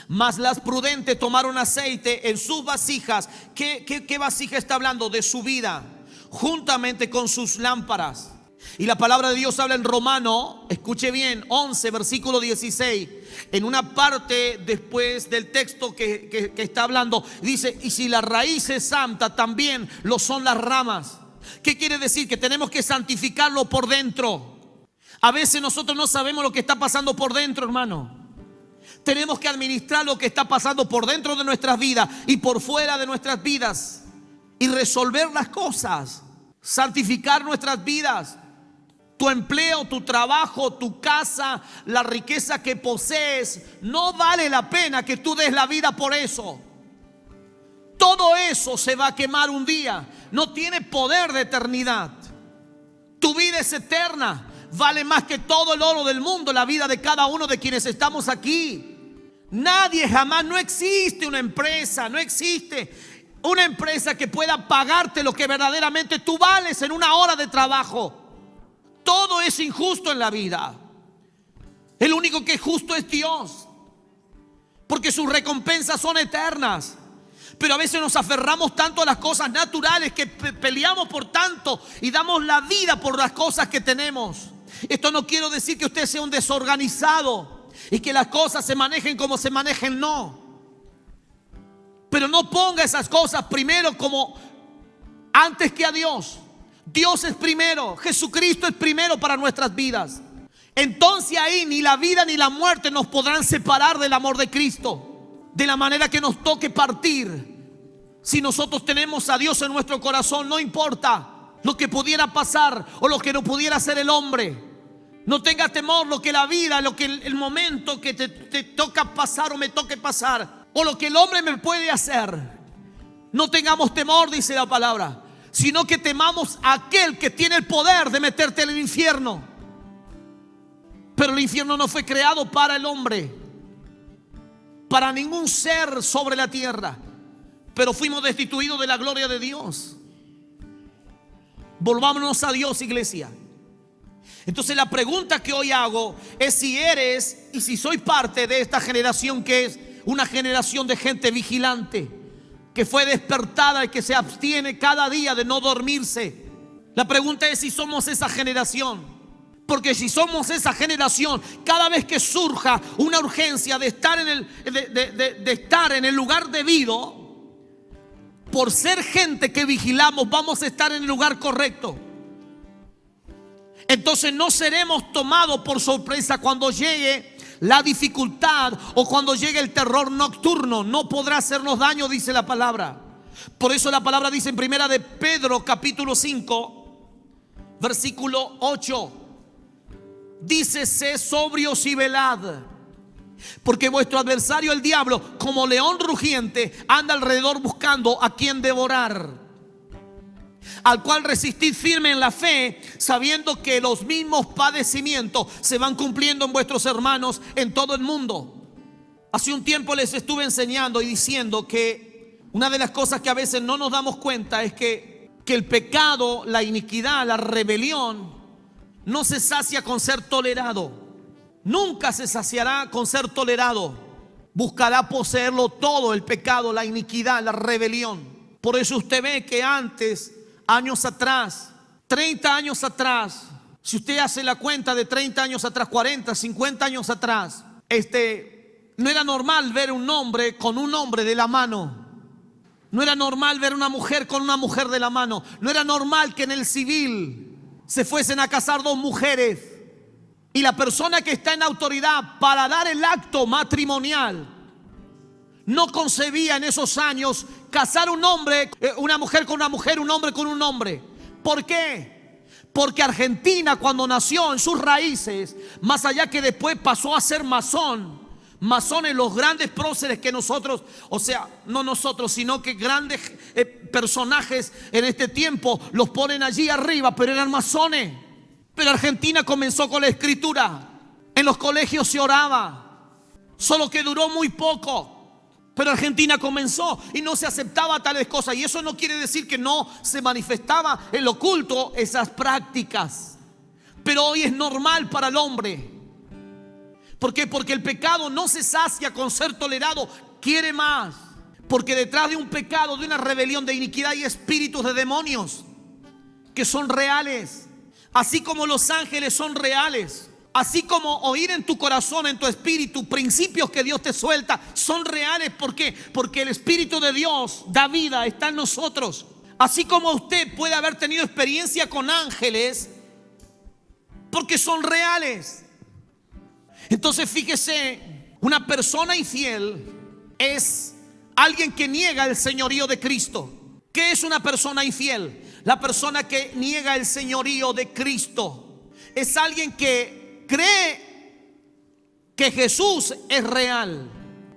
Mas las prudentes tomaron aceite en sus vasijas. ¿Qué vasija está hablando? De su vida, juntamente con sus lámparas. Y la palabra de Dios habla en Romano, escuche bien, 11, versículo 16. En una parte después del texto que está hablando, dice: y si la raíz es santa, también lo son las ramas. ¿Qué quiere decir? Que tenemos que santificarlo por dentro. A veces nosotros no sabemos lo que está pasando por dentro, hermano. Tenemos que administrar lo que está pasando por dentro de nuestras vidas y por fuera de nuestras vidas, y resolver las cosas, santificar nuestras vidas. Tu empleo, tu trabajo, tu casa, la riqueza que posees, no vale la pena que tú des la vida por eso. Todo eso se va a quemar un día. No tiene poder de eternidad. Tu vida es eterna. Vale más que todo el oro del mundo, la vida de cada uno de quienes estamos aquí. Nadie jamás, no existe una empresa, no existe una empresa que pueda pagarte lo que verdaderamente tú vales en una hora de trabajo. Todo es injusto en la vida. El único que es justo es Dios, porque sus recompensas son eternas. Pero a veces nos aferramos tanto a las cosas naturales que peleamos por tanto y damos la vida por las cosas que tenemos. Esto no quiero decir que usted sea un desorganizado y que las cosas se manejen como se manejen, no. Pero no ponga esas cosas primero como antes que a Dios. Dios es primero, Jesucristo es primero para nuestras vidas. Entonces ahí ni la vida ni la muerte nos podrán separar del amor de Cristo. De la manera que nos toque partir, si nosotros tenemos a Dios en nuestro corazón, no importa lo que pudiera pasar o lo que no pudiera hacer el hombre. No tengas temor lo que la vida, lo que el momento que te toca pasar o me toque pasar, o lo que el hombre me puede hacer. No tengamos temor, dice la palabra, sino que temamos a aquel que tiene el poder de meterte en el infierno. Pero el infierno no fue creado para el hombre, para ningún ser sobre la tierra, pero fuimos destituidos de la gloria de Dios. Volvámonos a Dios, iglesia. Entonces la pregunta que hoy hago es si eres y si soy parte de esta generación que es una generación de gente vigilante, que fue despertada y que se abstiene cada día de no dormirse. La pregunta es si somos esa generación. Porque si somos esa generación, cada vez que surja una urgencia de estar en el lugar debido, por ser gente que vigilamos, vamos a estar en el lugar correcto. Entonces no seremos tomados por sorpresa cuando llegue la dificultad o cuando llegue el terror nocturno. No podrá hacernos daño, dice la palabra. Por eso la palabra dice en primera de Pedro capítulo 5 versículo 8. Dice: sé sobrios y velad, porque vuestro adversario el diablo, como león rugiente, anda alrededor buscando a quien devorar, al cual resistid firme en la fe, sabiendo que los mismos padecimientos se van cumpliendo en vuestros hermanos en todo el mundo. Hace un tiempo les estuve enseñando y diciendo que una de las cosas que a veces no nos damos cuenta es que el pecado, la iniquidad, la rebelión no se sacia con ser tolerado. Nunca se saciará con ser tolerado. Buscará poseerlo todo, el pecado, la iniquidad, la rebelión. Por eso usted ve que antes, años atrás, 30 años atrás, si usted hace la cuenta de 30 años atrás, 40, 50 años atrás, no era normal ver un hombre con un hombre de la mano. No era normal ver una mujer con una mujer de la mano. No era normal que en el civil se fuesen a casar dos mujeres y la persona que está en autoridad para dar el acto matrimonial no concebía en esos años casar un hombre, una mujer con una mujer, un hombre con un hombre. ¿Por qué? Porque Argentina, cuando nació en sus raíces, más allá que después pasó a ser masones, los grandes próceres que nosotros, o sea, no nosotros, sino que grandes personajes en este tiempo los ponen allí arriba, pero eran masones. Pero Argentina comenzó con la escritura. En los colegios se oraba, solo que duró muy poco. Pero Argentina comenzó y no se aceptaba tales cosas. Y eso no quiere decir que no se manifestaba en lo oculto esas prácticas. Pero hoy es normal para el hombre. ¿Por qué? Porque el pecado no se sacia con ser tolerado, quiere más. Porque detrás de un pecado, de una rebelión, de iniquidad, hay espíritus de demonios que son reales. Así como los ángeles son reales, así como oír en tu corazón, en tu espíritu, principios que Dios te suelta, son reales. ¿Por qué? Porque el Espíritu de Dios da vida, está en nosotros. Así como usted puede haber tenido experiencia con ángeles, porque son reales. Entonces fíjese, una persona infiel es alguien que niega el señorío de Cristo. ¿Qué es una persona infiel? La persona que niega el señorío de Cristo es alguien que cree que Jesús es real,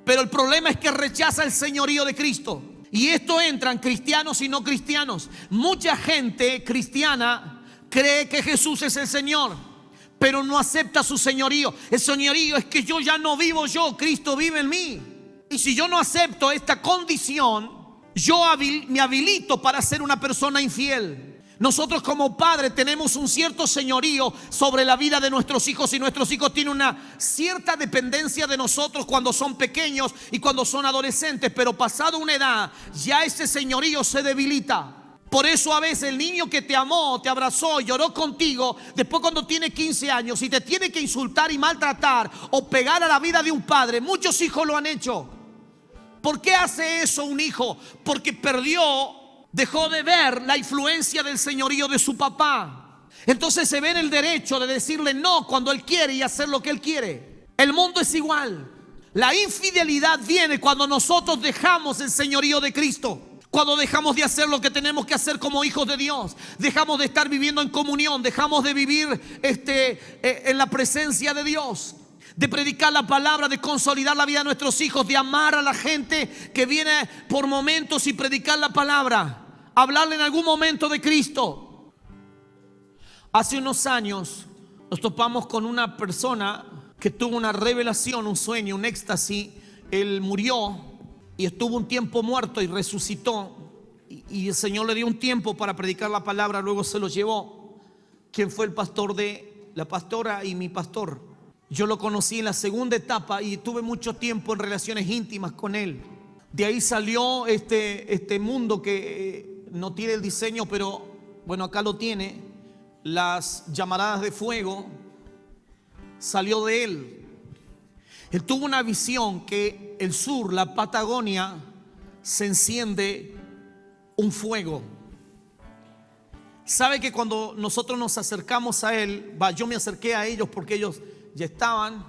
pero el problema es que rechaza el señorío de Cristo. Y esto entran cristianos y no cristianos. Mucha gente cristiana cree que Jesús es el Señor, pero no acepta su señorío. El señorío es que yo ya no vivo yo, Cristo vive en mí. Y si yo no acepto esta condición, yo me habilito para ser una persona infiel. Nosotros como padres tenemos un cierto señorío sobre la vida de nuestros hijos, y nuestros hijos tienen una cierta dependencia de nosotros cuando son pequeños y cuando son adolescentes, pero pasado una edad ya ese señorío se debilita. Por eso a veces el niño que te amó, te abrazó, lloró contigo, después cuando tiene 15 años y te tiene que insultar y maltratar o pegar a la vida de un padre, muchos hijos lo han hecho. ¿Por qué hace eso un hijo? Porque dejó de ver la influencia del señorío de su papá. Entonces se ve en el derecho de decirle no cuando él quiere y hacer lo que él quiere. El mundo es igual. La infidelidad viene cuando nosotros dejamos el señorío de Cristo, cuando dejamos de hacer lo que tenemos que hacer como hijos de Dios, dejamos de estar viviendo en comunión, dejamos de vivir en la presencia de Dios, de predicar la palabra, de consolidar la vida de nuestros hijos, de amar a la gente que viene por momentos y predicar la palabra, hablarle en algún momento de Cristo. Hace unos años nos topamos con una persona que tuvo una revelación, un sueño, un éxtasis. Él murió y estuvo un tiempo muerto y resucitó, y el Señor le dio un tiempo para predicar la palabra. Luego se lo llevó. ¿Quién fue el pastor de la pastora y mi pastor? Yo lo conocí en la segunda etapa y tuve mucho tiempo en relaciones íntimas con él. De ahí salió este mundo que no tiene el diseño, pero bueno, acá lo tiene. Las llamaradas de fuego salió de él. Él tuvo una visión que el sur, la Patagonia, se enciende un fuego. Sabe que cuando nosotros nos acercamos a él, yo me acerqué a ellos porque ellos ya estaban,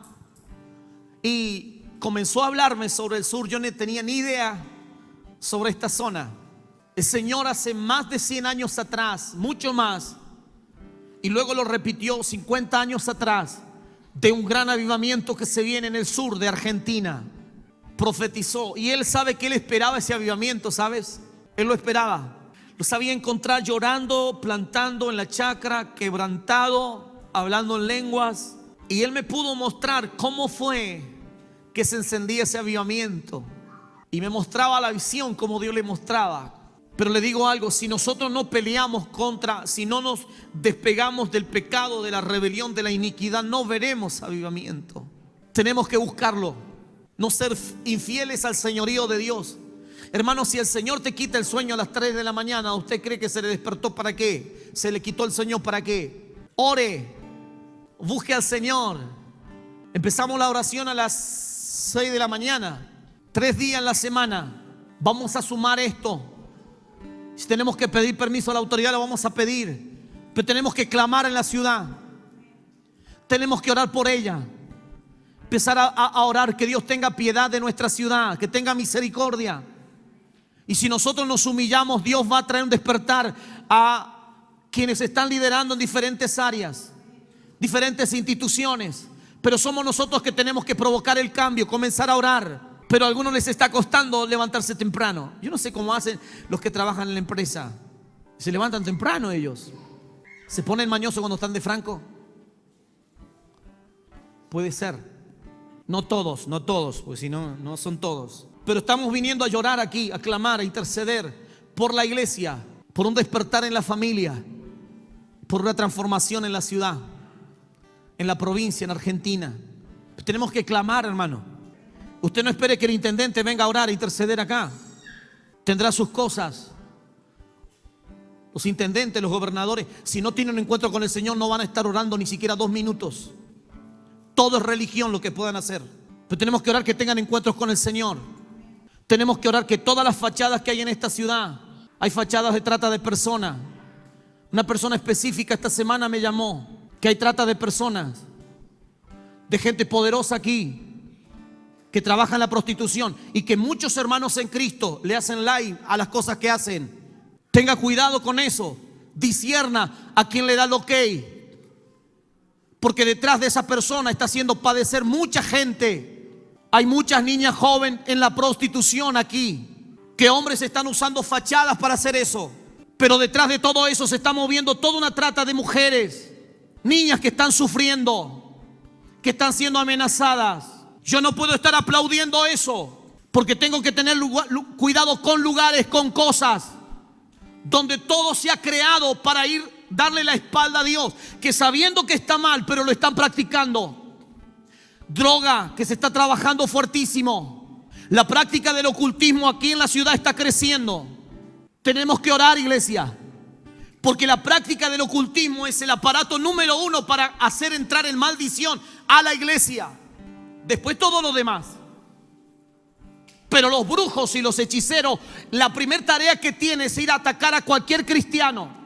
y comenzó a hablarme sobre el sur. Yo no tenía ni idea sobre esta zona. El Señor hace más de 100 años atrás, mucho más, y luego lo repitió 50 años atrás, de un gran avivamiento que se viene en el sur de Argentina. Profetizó, y él sabe que él esperaba ese avivamiento, ¿sabes? Él lo esperaba. Lo sabía encontrar llorando, plantando en la chacra, quebrantado, hablando en lenguas. Y él me pudo mostrar cómo fue que se encendía ese avivamiento, y me mostraba la visión como Dios le mostraba. Pero le digo algo: si nosotros no peleamos si no nos despegamos del pecado, de la rebelión, de la iniquidad, no veremos avivamiento. Tenemos que buscarlo, no ser infieles al señorío de Dios. Hermano, si el Señor te quita el sueño a las 3 de la mañana, ¿usted cree que se le despertó para qué? ¿Se le quitó el sueño para qué? Ore, busque al Señor. Empezamos la oración a las 6 de la mañana, 3 días en la semana. Vamos a sumar esto. Si tenemos que pedir permiso a la autoridad, lo vamos a pedir. Pero tenemos que clamar en la ciudad. Tenemos que orar por ella. Empezar a orar que Dios tenga piedad de nuestra ciudad, que tenga misericordia. Y si nosotros nos humillamos, Dios va a traer un despertar a quienes están liderando en diferentes áreas, diferentes instituciones. Pero somos nosotros que tenemos que provocar el cambio, comenzar a orar. Pero a algunos les está costando levantarse temprano. Yo no sé cómo hacen los que trabajan en la empresa. Se levantan temprano ellos. ¿Se ponen mañosos cuando están de franco? Puede ser. No todos, pues si no, no son todos. Pero estamos viniendo a llorar aquí, a clamar, a interceder por la iglesia, por un despertar en la familia, por una transformación en la ciudad, en la provincia, en Argentina. Tenemos que clamar, hermano. Usted no espere que el intendente venga a orar, a interceder acá. Tendrá sus cosas. Los intendentes, los gobernadores, si no tienen un encuentro con el Señor, no van a estar orando ni siquiera 2 minutos. Todo es religión lo que puedan hacer. Pero tenemos que orar que tengan encuentros con el Señor. Tenemos que orar que todas las fachadas que hay en esta ciudad, hay fachadas de trata de personas. Una persona específica esta semana me llamó que hay trata de personas, de gente poderosa aquí, que trabaja en la prostitución, y que muchos hermanos en Cristo le hacen like a las cosas que hacen. Tenga cuidado con eso. Discierna a quien le da el ok. Porque detrás de esa persona está haciendo padecer mucha gente. Hay muchas niñas jóvenes en la prostitución aquí, que hombres están usando fachadas para hacer eso. Pero detrás de todo eso se está moviendo toda una trata de mujeres, niñas que están sufriendo, que están siendo amenazadas. Yo no puedo estar aplaudiendo eso, porque tengo que tener cuidado con lugares, con cosas donde todo se ha creado para darle la espalda a Dios, que sabiendo que está mal, pero lo están practicando. Droga, que se está trabajando fuertísimo. La práctica del ocultismo aquí en la ciudad está creciendo. Tenemos que orar, iglesia, porque la práctica del ocultismo es el aparato número 1 para hacer entrar en maldición a la iglesia. Después todo lo demás. Pero los brujos y los hechiceros, la primera tarea que tienen es ir a atacar a cualquier cristiano.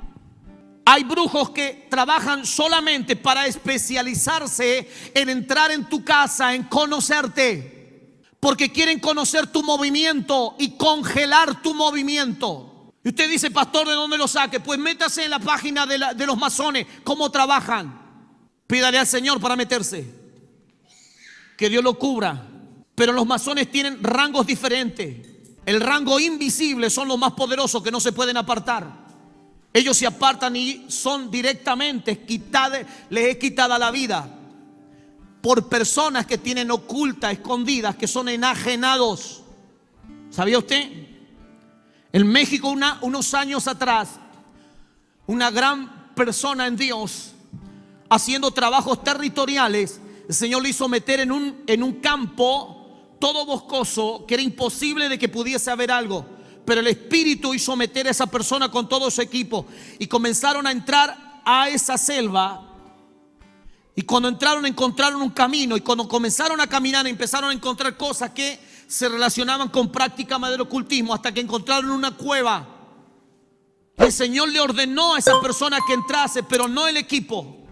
Hay brujos que trabajan solamente para especializarse en entrar en tu casa, en conocerte, porque quieren conocer tu movimiento y congelar tu movimiento. Y usted dice, pastor, ¿de dónde lo saque? Pues métase en la página de los masones, cómo trabajan. Pídale al Señor para meterse, que Dios lo cubra. Pero los masones tienen rangos diferentes. El rango invisible son los más poderosos, que no se pueden apartar. Ellos se apartan y son directamente les es quitada la vida por personas que tienen ocultas, escondidas, que son enajenados. ¿Sabía usted? En México unos años atrás, una gran persona en Dios, haciendo trabajos territoriales, el Señor le hizo meter en un campo todo boscoso, que era imposible de que pudiese haber algo. Pero el Espíritu hizo meter a esa persona con todo su equipo, y comenzaron a entrar a esa selva. Y cuando encontraron un camino, y cuando comenzaron a caminar empezaron a encontrar cosas que se relacionaban con práctica del ocultismo, hasta que encontraron una cueva. El Señor le ordenó a esa persona que entrase, pero no el equipo,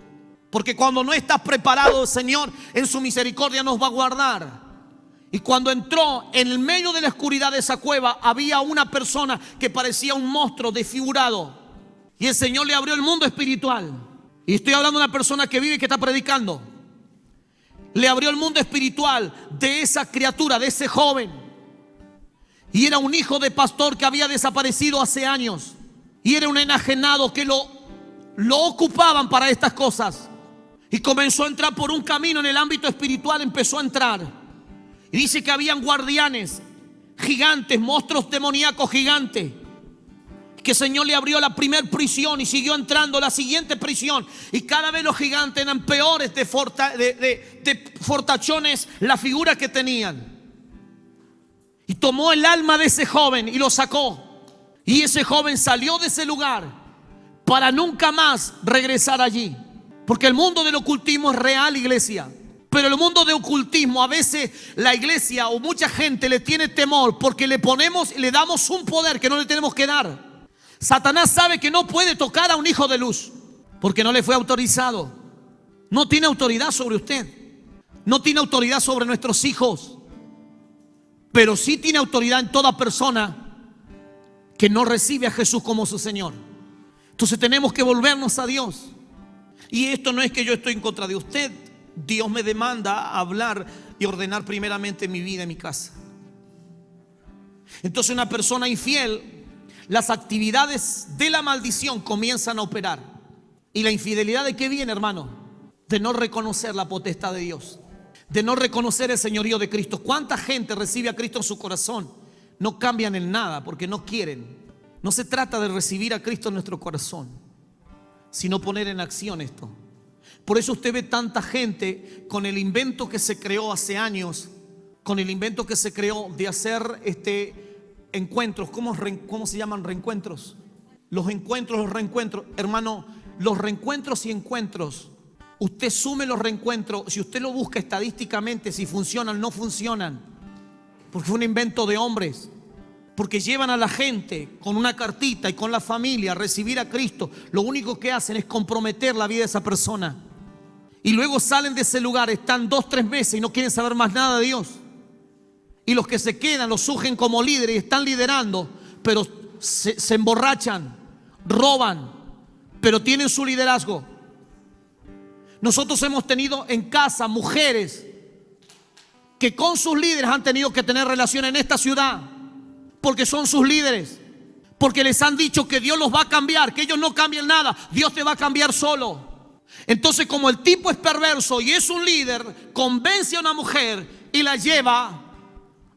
porque cuando no estás preparado, el Señor en su misericordia nos va a guardar. Y cuando entró en el medio de la oscuridad de esa cueva, había una persona que parecía un monstruo desfigurado. Y el Señor le abrió el mundo espiritual. Y estoy hablando de una persona que vive y que está predicando. Le abrió el mundo espiritual de esa criatura, de ese joven. Y era un hijo de pastor que había desaparecido hace años. Y era un enajenado que lo ocupaban para estas cosas. Y comenzó a entrar por un camino en el ámbito espiritual, empezó a entrar. Y dice que habían guardianes gigantes, monstruos demoníacos gigantes, que el Señor le abrió la primera prisión y siguió entrando a la siguiente prisión. Y cada vez los gigantes eran peores de fortachones la figura que tenían. Y tomó el alma de ese joven y lo sacó. Y ese joven salió de ese lugar para nunca más regresar allí. Porque el mundo del ocultismo es real, iglesia. Pero el mundo de ocultismo, a veces la iglesia o mucha gente le tiene temor, porque le damos un poder que no le tenemos que dar. Satanás sabe que no puede tocar a un hijo de luz, porque no le fue autorizado. No tiene autoridad sobre usted, no tiene autoridad sobre nuestros hijos, pero sí tiene autoridad en toda persona que no recibe a Jesús como su Señor. Entonces tenemos que volvernos a Dios. Y esto no es que yo estoy en contra de usted. Dios me demanda hablar y ordenar primeramente mi vida y mi casa. Entonces una persona infiel, las actividades de la maldición comienzan a operar. ¿Y la infidelidad de qué viene, hermano? De no reconocer la potestad de Dios, de no reconocer el señorío de Cristo. ¿Cuánta gente recibe a Cristo en su corazón? No cambian en nada porque no quieren. No se trata de recibir a Cristo en nuestro corazón, sino poner en acción esto. Por eso usted ve tanta gente con el invento que se creó hace años, con el invento que se creó de hacer encuentros. ¿Cómo se llaman reencuentros? Los reencuentros. Hermano, los reencuentros y encuentros, usted sume los reencuentros, si usted lo busca estadísticamente, si funcionan o no funcionan, porque fue un invento de hombres. Porque llevan a la gente con una cartita y con la familia a recibir a Cristo. Lo único que hacen es comprometer la vida de esa persona. Y luego salen de ese lugar, están 2-3 meses y no quieren saber más nada de Dios. Y los que se quedan los surgen como líderes y están liderando, pero se emborrachan, roban, pero tienen su liderazgo. Nosotros hemos tenido en casa mujeres que con sus líderes han tenido que tener relación en esta ciudad, porque son sus líderes, porque les han dicho que Dios los va a cambiar, que ellos no cambien nada, Dios te va a cambiar solo. Entonces, como el tipo es perverso y es un líder, convence a una mujer y la lleva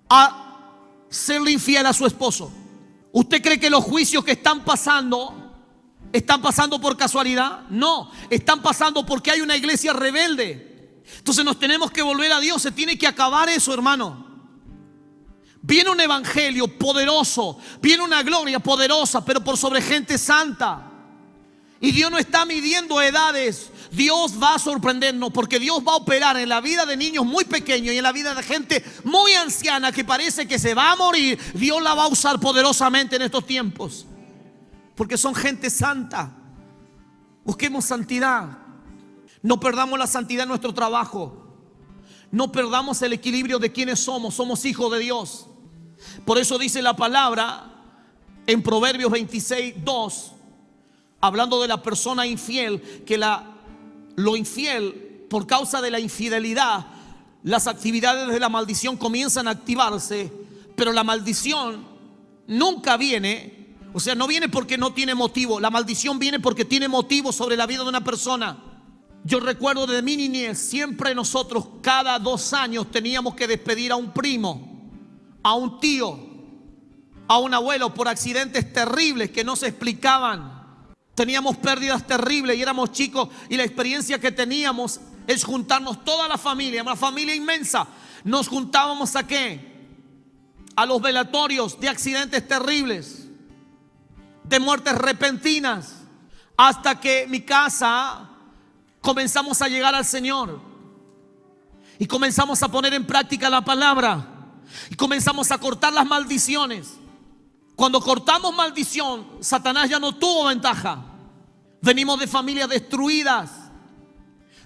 a serle infiel a su esposo. ¿Usted cree que los juicios que están pasando por casualidad? No, están pasando porque hay una iglesia rebelde. Entonces nos tenemos que volver a Dios. Se tiene que acabar eso, hermano. Viene un evangelio poderoso, viene una gloria poderosa, pero por sobre gente santa. Y Dios no está midiendo edades. Dios va a sorprendernos, porque Dios va a operar en la vida de niños muy pequeños y en la vida de gente muy anciana que parece que se va a morir. Dios la va a usar poderosamente en estos tiempos, porque son gente santa. Busquemos santidad. No perdamos la santidad en nuestro trabajo. No perdamos el equilibrio de quienes somos. Somos hijos de Dios. Por eso dice la palabra en Proverbios 26:2, hablando de la persona infiel, que lo infiel, por causa de la infidelidad, las actividades de la maldición comienzan a activarse. Pero la maldición nunca viene, o sea, no viene porque no tiene motivo. La maldición viene porque tiene motivo sobre la vida de una persona. Yo recuerdo de mi niñez, siempre nosotros cada 2 años teníamos que despedir a un primo, a un tío, a un abuelo, por accidentes terribles que no se explicaban. Teníamos pérdidas terribles y éramos chicos, y la experiencia que teníamos es juntarnos toda la familia, una familia inmensa. Nos juntábamos ¿a qué? A los velatorios de accidentes terribles, de muertes repentinas, hasta que mi casa comenzamos a llegar al Señor y comenzamos a poner en práctica la palabra y comenzamos a cortar las maldiciones. Cuando cortamos maldición, Satanás ya no tuvo ventaja. Venimos de familias destruidas,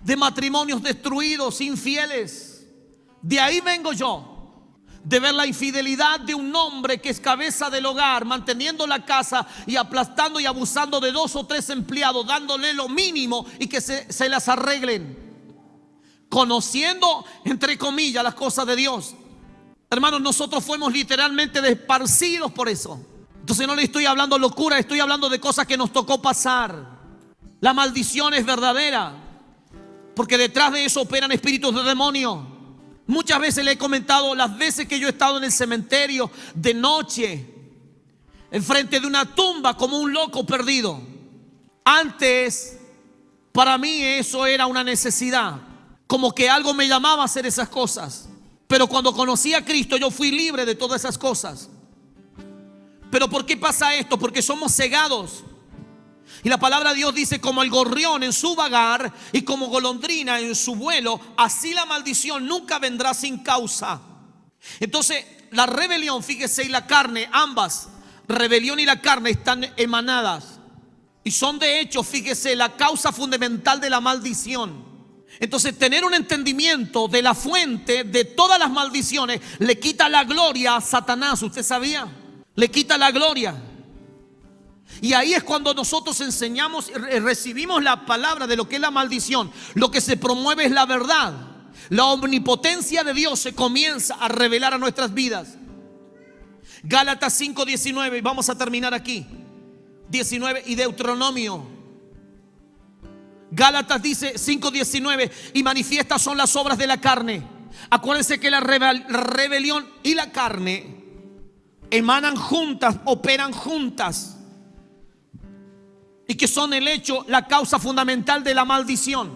de matrimonios destruidos, infieles. De ahí vengo yo, de ver la infidelidad de un hombre que es cabeza del hogar, manteniendo la casa y aplastando y abusando de 2 o 3 empleados, dándole lo mínimo y que se las arreglen, conociendo entre comillas las cosas de Dios. Hermanos, nosotros fuimos literalmente desparcidos por eso. Entonces no le estoy hablando locura, estoy hablando de cosas que nos tocó pasar. La maldición es verdadera, porque detrás de eso operan espíritus de demonio. Muchas veces le he comentado las veces que yo he estado en el cementerio de noche, enfrente de una tumba, como un loco perdido. Antes, para mí eso era una necesidad, como que algo me llamaba a hacer esas cosas. Pero cuando conocí a Cristo, yo fui libre de todas esas cosas. Pero ¿por qué pasa esto? Porque somos cegados. Y la palabra de Dios dice: como el gorrión en su vagar y como golondrina en su vuelo, así la maldición nunca vendrá sin causa. Entonces la rebelión, fíjese, y la carne, ambas, rebelión y la carne, están emanadas y son de hecho, fíjese, la causa fundamental de la maldición. Entonces tener un entendimiento de la fuente de todas las maldiciones le quita la gloria a Satanás. ¿Usted sabía? Le quita la gloria. Y ahí es cuando nosotros enseñamos, recibimos la palabra de lo que es la maldición. Lo que se promueve es la verdad. La omnipotencia de Dios se comienza a revelar a nuestras vidas. Gálatas 5:19, y vamos a terminar aquí. 19 y Deuteronomio. Gálatas dice 5:19, y manifiestas son las obras de la carne. Acuérdense que la rebelión y la carne emanan juntas, operan juntas, y que son el hecho, la causa fundamental de la maldición.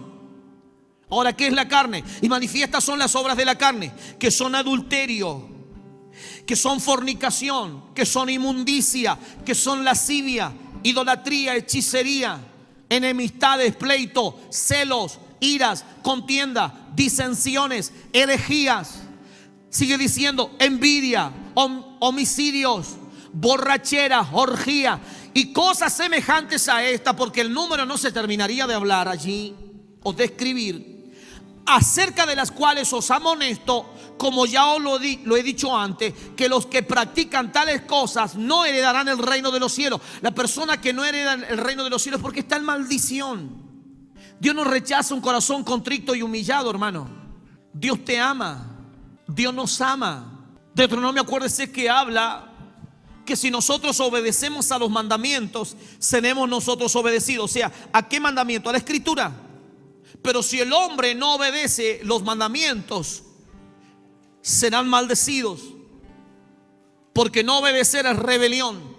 Ahora, ¿qué es la carne? Y manifiestas son las obras de la carne, que son adulterio, que son fornicación, que son inmundicia, que son lascivia, idolatría, hechicería, enemistades, pleito, celos, iras, contienda, disensiones, herejías. Sigue diciendo: envidia, homicidios, borrachera, orgía y cosas semejantes a esta, porque el número no se terminaría de hablar allí o de escribir, acerca de las cuales os amonesto, como ya os lo he dicho antes, que los que practican tales cosas no heredarán el reino de los cielos. La persona que no hereda el reino de los cielos porque está en maldición. Dios no rechaza un corazón contrito y humillado, hermano. Dios te ama. Dios nos ama. Deuteronomio, acuérdese que habla que si nosotros obedecemos a los mandamientos, seremos nosotros obedecidos. O sea, ¿a qué mandamiento? A la Escritura. Pero si el hombre no obedece los mandamientos, serán maldecidos. Porque no obedecer es rebelión.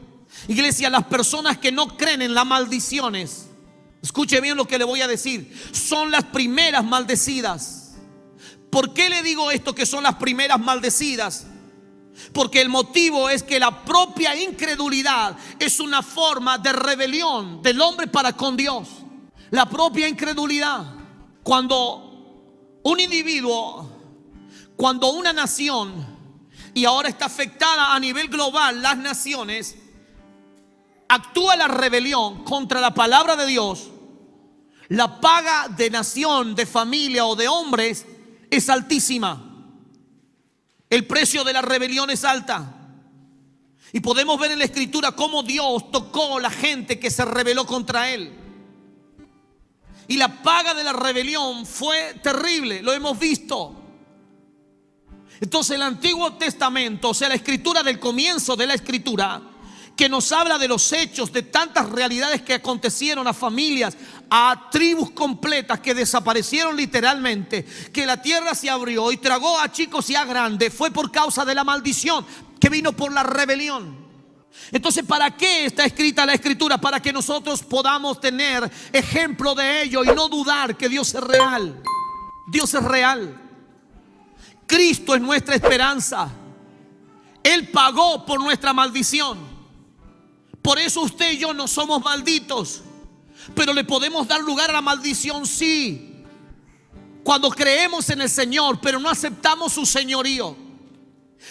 Iglesia, las personas que no creen en las maldiciones, escuche bien lo que le voy a decir, son las primeras maldecidas. ¿Por qué le digo esto, que son las primeras maldecidas? Porque el motivo es que la propia incredulidad es una forma de rebelión del hombre para con Dios. La propia incredulidad. Cuando un individuo, cuando una nación, y ahora está afectada a nivel global las naciones, actúa la rebelión contra la palabra de Dios, la paga de nación, de familia o de hombres es altísima. El precio de la rebelión es alta. Y podemos ver en la Escritura cómo Dios tocó a la gente que se rebeló contra Él. Y la paga de la rebelión fue terrible, lo hemos visto. Entonces el Antiguo Testamento, o sea, la Escritura del comienzo de la Escritura, que nos habla de los hechos, de tantas realidades que acontecieron a familias, a tribus completas que desaparecieron literalmente, que la tierra se abrió y tragó a chicos y a grandes, fue por causa de la maldición que vino por la rebelión. Entonces, ¿para qué está escrita la Escritura? Para que nosotros podamos tener ejemplo de ello y no dudar que Dios es real. Dios es real. Cristo es nuestra esperanza. Él pagó por nuestra maldición. Por eso usted y yo no somos malditos, pero le podemos dar lugar a la maldición, sí, cuando creemos en el Señor, pero no aceptamos su señorío.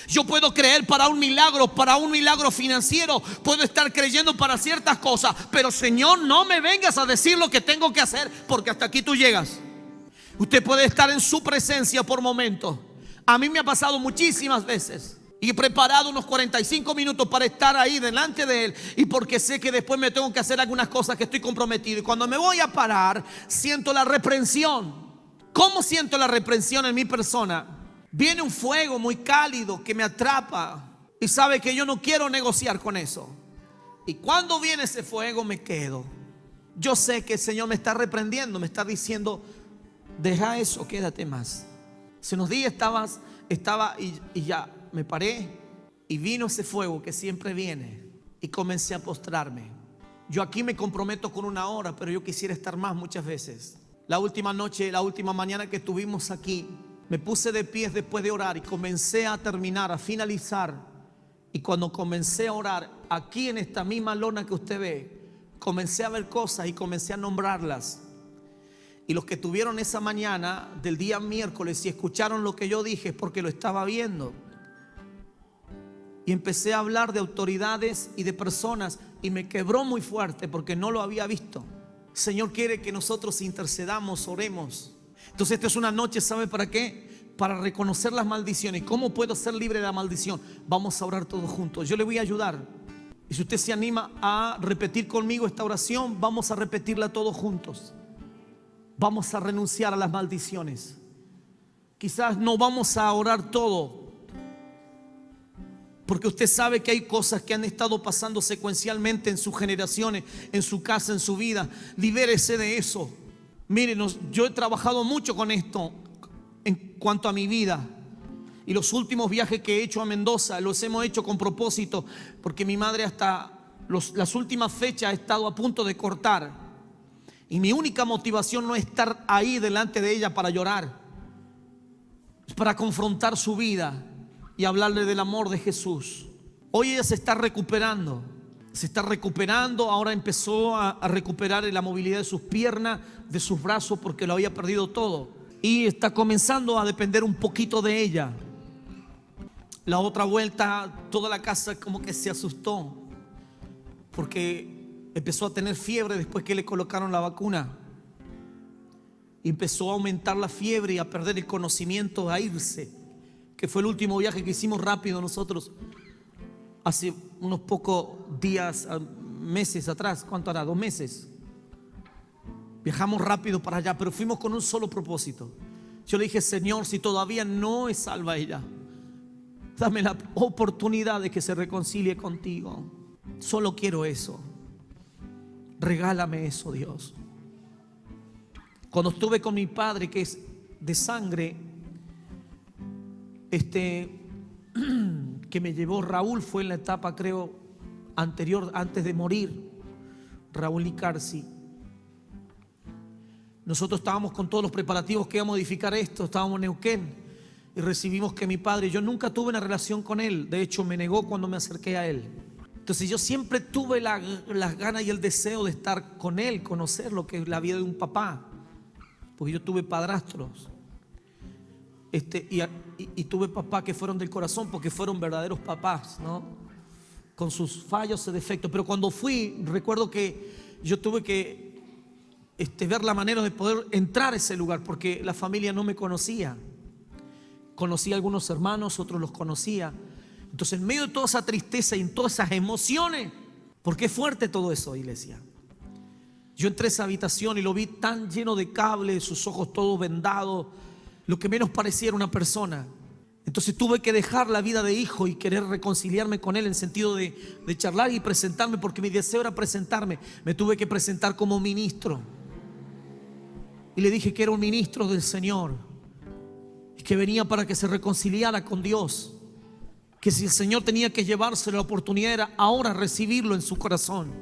Yo puedo creer para un milagro financiero, puedo estar creyendo para ciertas cosas, pero Señor, no me vengas a decir lo que tengo que hacer, porque hasta aquí tú llegas. Usted puede estar en su presencia por momentos. A mí me ha pasado muchísimas veces. Y he preparado unos 45 minutos para estar ahí delante de Él, y porque sé que después me tengo que hacer algunas cosas que estoy comprometido. Y cuando me voy a parar, siento la reprensión. ¿Cómo siento la reprensión en mi persona? Viene un fuego muy cálido que me atrapa, y sabe que yo no quiero negociar con eso. Y cuando viene ese fuego me quedo. Yo sé que el Señor me está reprendiendo, me está diciendo: deja eso, quédate más. Hace unos días estaba y ya me paré, y vino ese fuego que siempre viene, y comencé a postrarme. Yo aquí me comprometo con 1 hora, pero yo quisiera estar más muchas veces. La última noche, la última mañana que estuvimos aquí, me puse de pies después de orar y comencé a terminar, a finalizar. Y cuando comencé a orar, aquí en esta misma lona que usted ve, comencé a ver cosas y comencé a nombrarlas. Y los que tuvieron esa mañana del día miércoles y escucharon lo que yo dije, es porque lo estaba viendo. Y empecé a hablar de autoridades y de personas, y me quebró muy fuerte porque no lo había visto. El Señor quiere que nosotros intercedamos, oremos. Entonces esta es una noche, ¿sabe para qué? Para reconocer las maldiciones. ¿Cómo puedo ser libre de la maldición? Vamos a orar todos juntos. Yo le voy a ayudar. Y si usted se anima a repetir conmigo esta oración, vamos a repetirla todos juntos. Vamos a renunciar a las maldiciones. Quizás no vamos a orar todo, porque usted sabe que hay cosas que han estado pasando secuencialmente en sus generaciones, en su casa, en su vida. Libérese de eso. Miren, yo he trabajado mucho con esto en cuanto a mi vida. Y los últimos viajes que he hecho a Mendoza los hemos hecho con propósito, porque mi madre hasta las últimas fechas ha estado a punto de cortar. Y mi única motivación no es estar ahí delante de ella para llorar, es para confrontar su vida y hablarle del amor de Jesús. Hoy ella se está recuperando. Ahora empezó a recuperar la movilidad de sus piernas, de sus brazos, porque lo había perdido todo. Y está comenzando a depender un poquito de ella. La otra vuelta, toda la casa como que se asustó, porque empezó a tener fiebre después que le colocaron la vacuna. Y empezó a aumentar la fiebre y a perder el conocimiento, a irse. Que fue el último viaje que hicimos rápido nosotros hace unos pocos días, meses atrás. ¿Cuánto hará? 2 meses. Viajamos rápido para allá, pero fuimos con un solo propósito. Yo le dije: Señor, si todavía no es salva ella, dame la oportunidad de que se reconcilie contigo. Solo quiero eso. Regálame eso, Dios. Cuando estuve con mi padre, que es de sangre, que me llevó Raúl, fue en la etapa, creo, anterior, antes de morir, Raúl Licarsi. Nosotros estábamos con todos los preparativos que íbamos a modificar esto. Estábamos en Neuquén y recibimos que mi padre, yo nunca tuve una relación con él. De hecho, me negó cuando me acerqué a él. Entonces yo siempre tuve las ganas y el deseo de estar con él, conocer lo que es la vida de un papá, porque yo tuve padrastros y tuve papás que fueron del corazón, porque fueron verdaderos papás, ¿no? Con sus fallos y defectos. Pero cuando fui, recuerdo que yo tuve que ver la manera de poder entrar a ese lugar, porque la familia no me conocía. Conocía a algunos hermanos, otros los conocía. Entonces, en medio de toda esa tristeza y en todas esas emociones, porque es fuerte todo eso, iglesia. Yo entré a esa habitación y lo vi tan lleno de cables, sus ojos todos vendados, lo que menos parecía era una persona. Entonces tuve que dejar la vida de hijo y querer reconciliarme con él, en sentido de charlar y presentarme, porque mi deseo era presentarme. Me tuve que presentar como ministro. Y le dije que era un ministro del Señor y que venía para que se reconciliara con Dios. Que si el Señor tenía que llevarse la oportunidad, era ahora recibirlo en su corazón.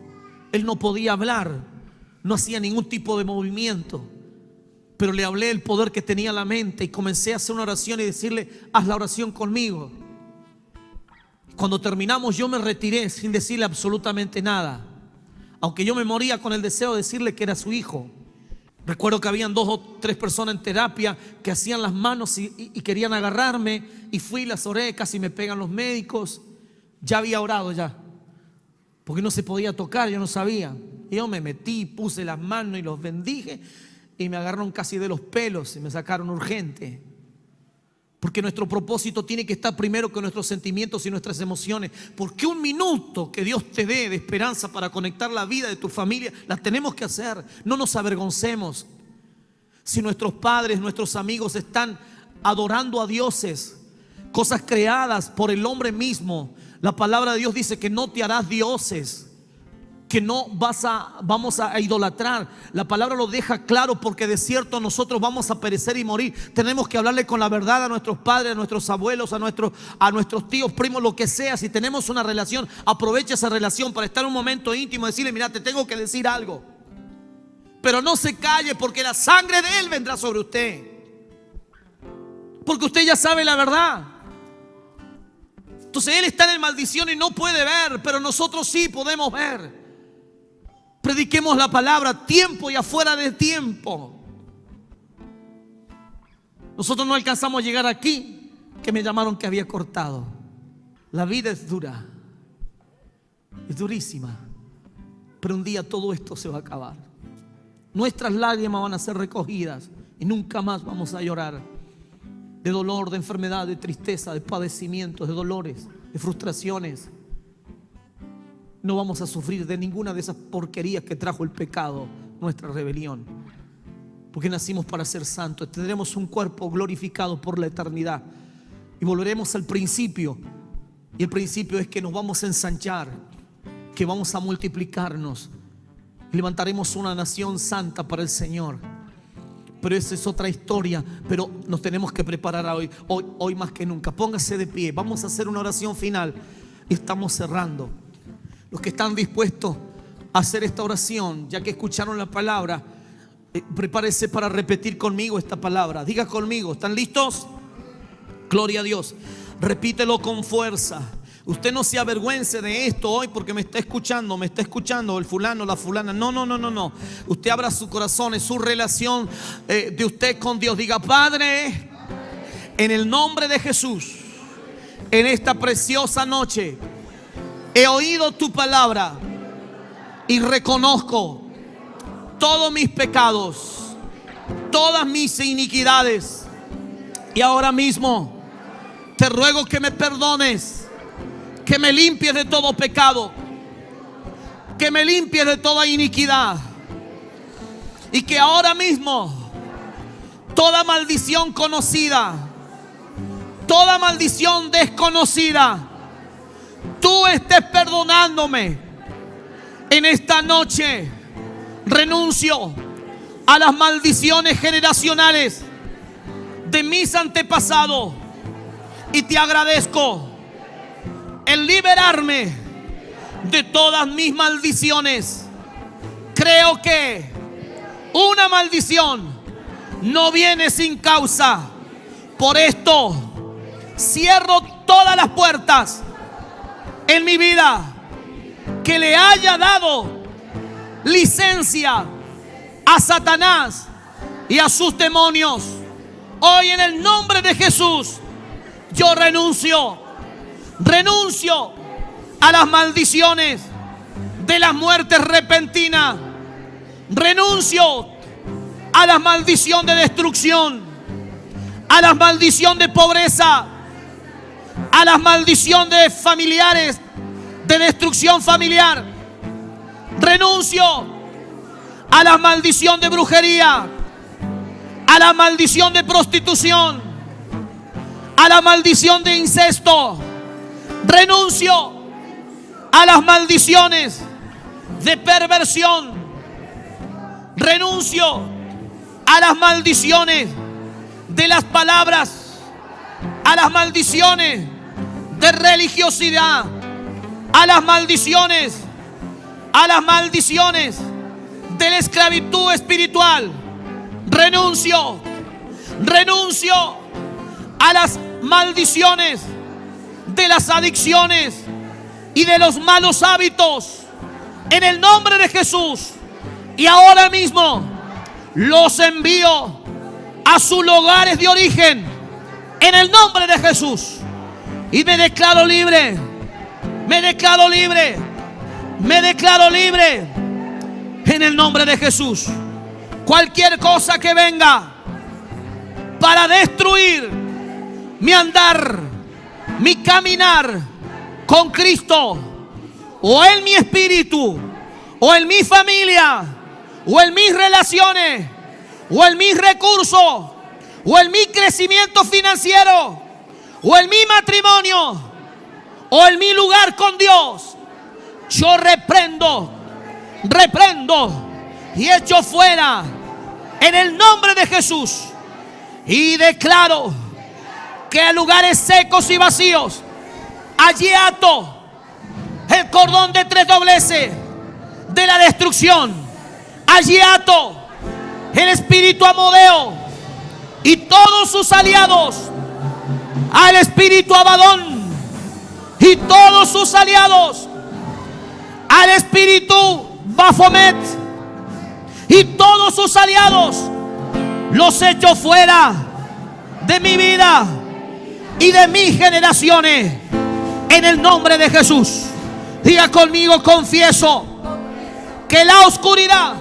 Él no podía hablar, no hacía ningún tipo de movimiento, pero le hablé el poder que tenía en la mente y comencé a hacer una oración y decirle: haz la oración conmigo. Cuando terminamos, yo me retiré sin decirle absolutamente nada, aunque yo me moría con el deseo de decirle que era su hijo. Recuerdo que habían 2 o 3 personas en terapia que hacían las manos y querían agarrarme, y fui y las oré. Casi me pegan los médicos. Ya había orado ya, porque no se podía tocar, yo no sabía. Y yo me metí, puse las manos y los bendije, y me agarraron casi de los pelos y me sacaron urgente. Porque nuestro propósito tiene que estar primero que nuestros sentimientos y nuestras emociones. Porque un minuto que Dios te dé de esperanza para conectar la vida de tu familia, la tenemos que hacer. No nos avergoncemos. Si nuestros padres, nuestros amigos están adorando a dioses, cosas creadas por el hombre mismo, la palabra de Dios dice que no te harás dioses, que no vamos a idolatrar. La palabra lo deja claro, porque de cierto nosotros vamos a perecer y morir. Tenemos que hablarle con la verdad a nuestros padres, a nuestros abuelos, a nuestros tíos, primos, lo que sea. Si tenemos una relación, aprovecha esa relación para estar en un momento íntimo y decirle: mira, te tengo que decir algo. Pero no se calle, porque la sangre de Él vendrá sobre usted, porque usted ya sabe la verdad. Entonces Él está en maldición y no puede ver, pero nosotros sí podemos ver. Prediquemos la palabra a tiempo y afuera de tiempo. Nosotros no alcanzamos a llegar aquí, que me llamaron que había cortado. La vida es dura, es durísima, pero un día todo esto se va a acabar. Nuestras lágrimas van a ser recogidas y nunca más vamos a llorar de dolor, de enfermedad, de tristeza, de padecimientos, de dolores, de frustraciones. No vamos a sufrir de ninguna de esas porquerías que trajo el pecado, nuestra rebelión, porque nacimos para ser santos. Tendremos un cuerpo glorificado por la eternidad y volveremos al principio. Y el principio es que nos vamos a ensanchar, que vamos a multiplicarnos, levantaremos una nación santa para el Señor. Pero esa es otra historia. Pero nos tenemos que preparar hoy más que nunca. Póngase de pie, vamos a hacer una oración final y estamos cerrando. Los que están dispuestos a hacer esta oración, ya que escucharon la palabra, prepárese para repetir conmigo esta palabra. Diga conmigo, ¿están listos? Gloria a Dios. Repítelo con fuerza. Usted no se avergüence de esto hoy porque me está escuchando el fulano, la fulana. No. Usted abra su corazón, es su relación de usted con Dios. Diga: Padre, en el nombre de Jesús, en esta preciosa noche, he oído tu palabra y reconozco todos mis pecados, todas mis iniquidades. Y ahora mismo te ruego que me perdones, que me limpies de todo pecado, que me limpies de toda iniquidad Y que ahora mismo toda maldición conocida, toda maldición desconocida, tú estés perdonándome. En esta noche renuncio a las maldiciones generacionales de mis antepasados y te agradezco el liberarme de todas mis maldiciones. Creo que una maldición no viene sin causa. Por esto cierro todas las puertas en mi vida que le haya dado licencia a Satanás y a sus demonios. Hoy en el nombre de Jesús yo renuncio a las maldiciones de la muerte repentina. Renuncio a la maldición de destrucción, a la maldición de pobreza, a la maldición de familiares, de destrucción familiar. Renuncio a la maldición de brujería, a la maldición de prostitución, a la maldición de incesto. Renuncio a las maldiciones de perversión. Renuncio a las maldiciones de las palabras, a las maldiciones de religiosidad, a las maldiciones de la esclavitud espiritual. Renuncio a las maldiciones de las adicciones y de los malos hábitos en el nombre de Jesús. Y ahora mismo los envío a sus lugares de origen en el nombre de Jesús. Y me declaro libre. Me declaro libre. Me declaro libre en el nombre de Jesús. Cualquier cosa que venga para destruir mi andar, mi caminar con Cristo, o en mi espíritu, o en mi familia, o en mis relaciones, o en mis recursos, o en mi crecimiento financiero, o en mi matrimonio, o en mi lugar con Dios, yo reprendo y echo fuera en el nombre de Jesús. Y declaro que a lugares secos y vacíos, allí ato el cordón de 3 dobleces de la destrucción. Allí ato el espíritu amodeo y todos sus aliados, al espíritu Abadón y todos sus aliados, al espíritu Bafomet y todos sus aliados, los echo fuera de mi vida y de mis generaciones en el nombre de Jesús. Diga conmigo: confieso que la oscuridad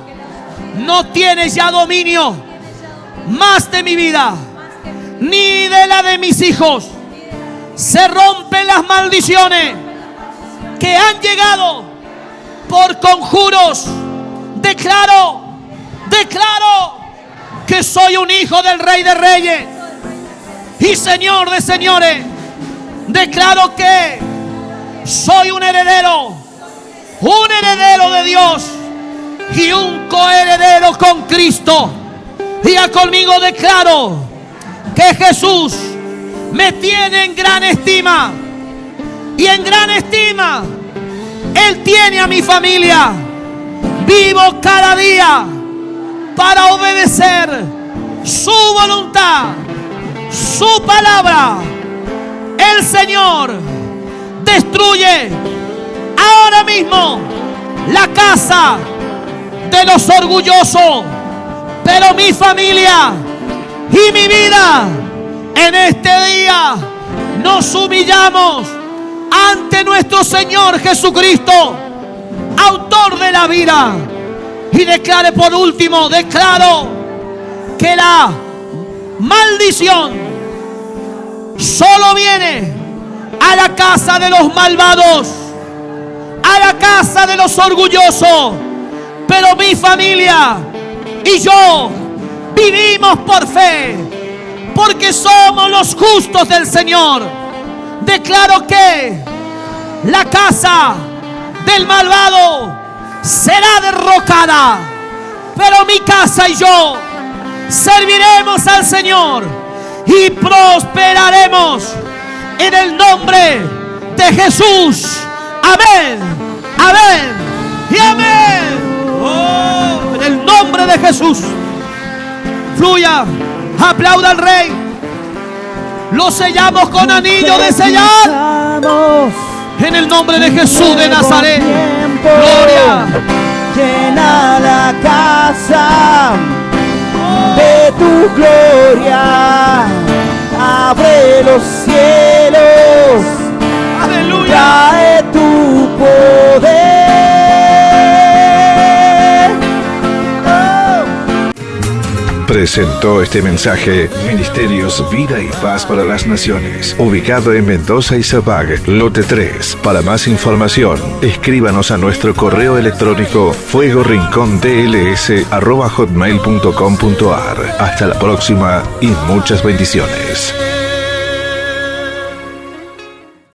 no tiene ya dominio más de mi vida ni de la de mis hijos. Se rompen las maldiciones que han llegado por conjuros. Declaro que soy un hijo del Rey de Reyes y Señor de Señores. Declaro que soy un heredero de Dios y un coheredero con Cristo. Diga conmigo: declaro que Jesús me tiene en gran estima, y en gran estima Él tiene a mi familia. Vivo cada día para obedecer su voluntad, su palabra. El Señor destruye ahora mismo la casa de los orgullosos, pero mi familia y mi vida, en este día nos humillamos ante nuestro Señor Jesucristo, autor de la vida. Y declaro que la maldición solo viene a la casa de los malvados, a la casa de los orgullosos, pero mi familia y yo vivimos por fe, porque somos los justos del Señor. Declaro que la casa del malvado será derrocada, pero mi casa y yo serviremos al Señor y prosperaremos en el nombre de Jesús. Amén, amén y amén. Oh, en el nombre de Jesús. Fluya, aplauda al Rey. Lo sellamos con anillo de sellar. En el nombre de Jesús de Nazaret. Gloria.
Llena la casa de tu gloria. Abre los cielos.
Aleluya.
Trae tu poder.
Presentó este mensaje Ministerios Vida y Paz para las Naciones, ubicado en Mendoza y Zapag, lote 3. Para más información, escríbanos a nuestro correo electrónico fuegorincondls@hotmail.com.ar. Hasta la próxima y muchas bendiciones.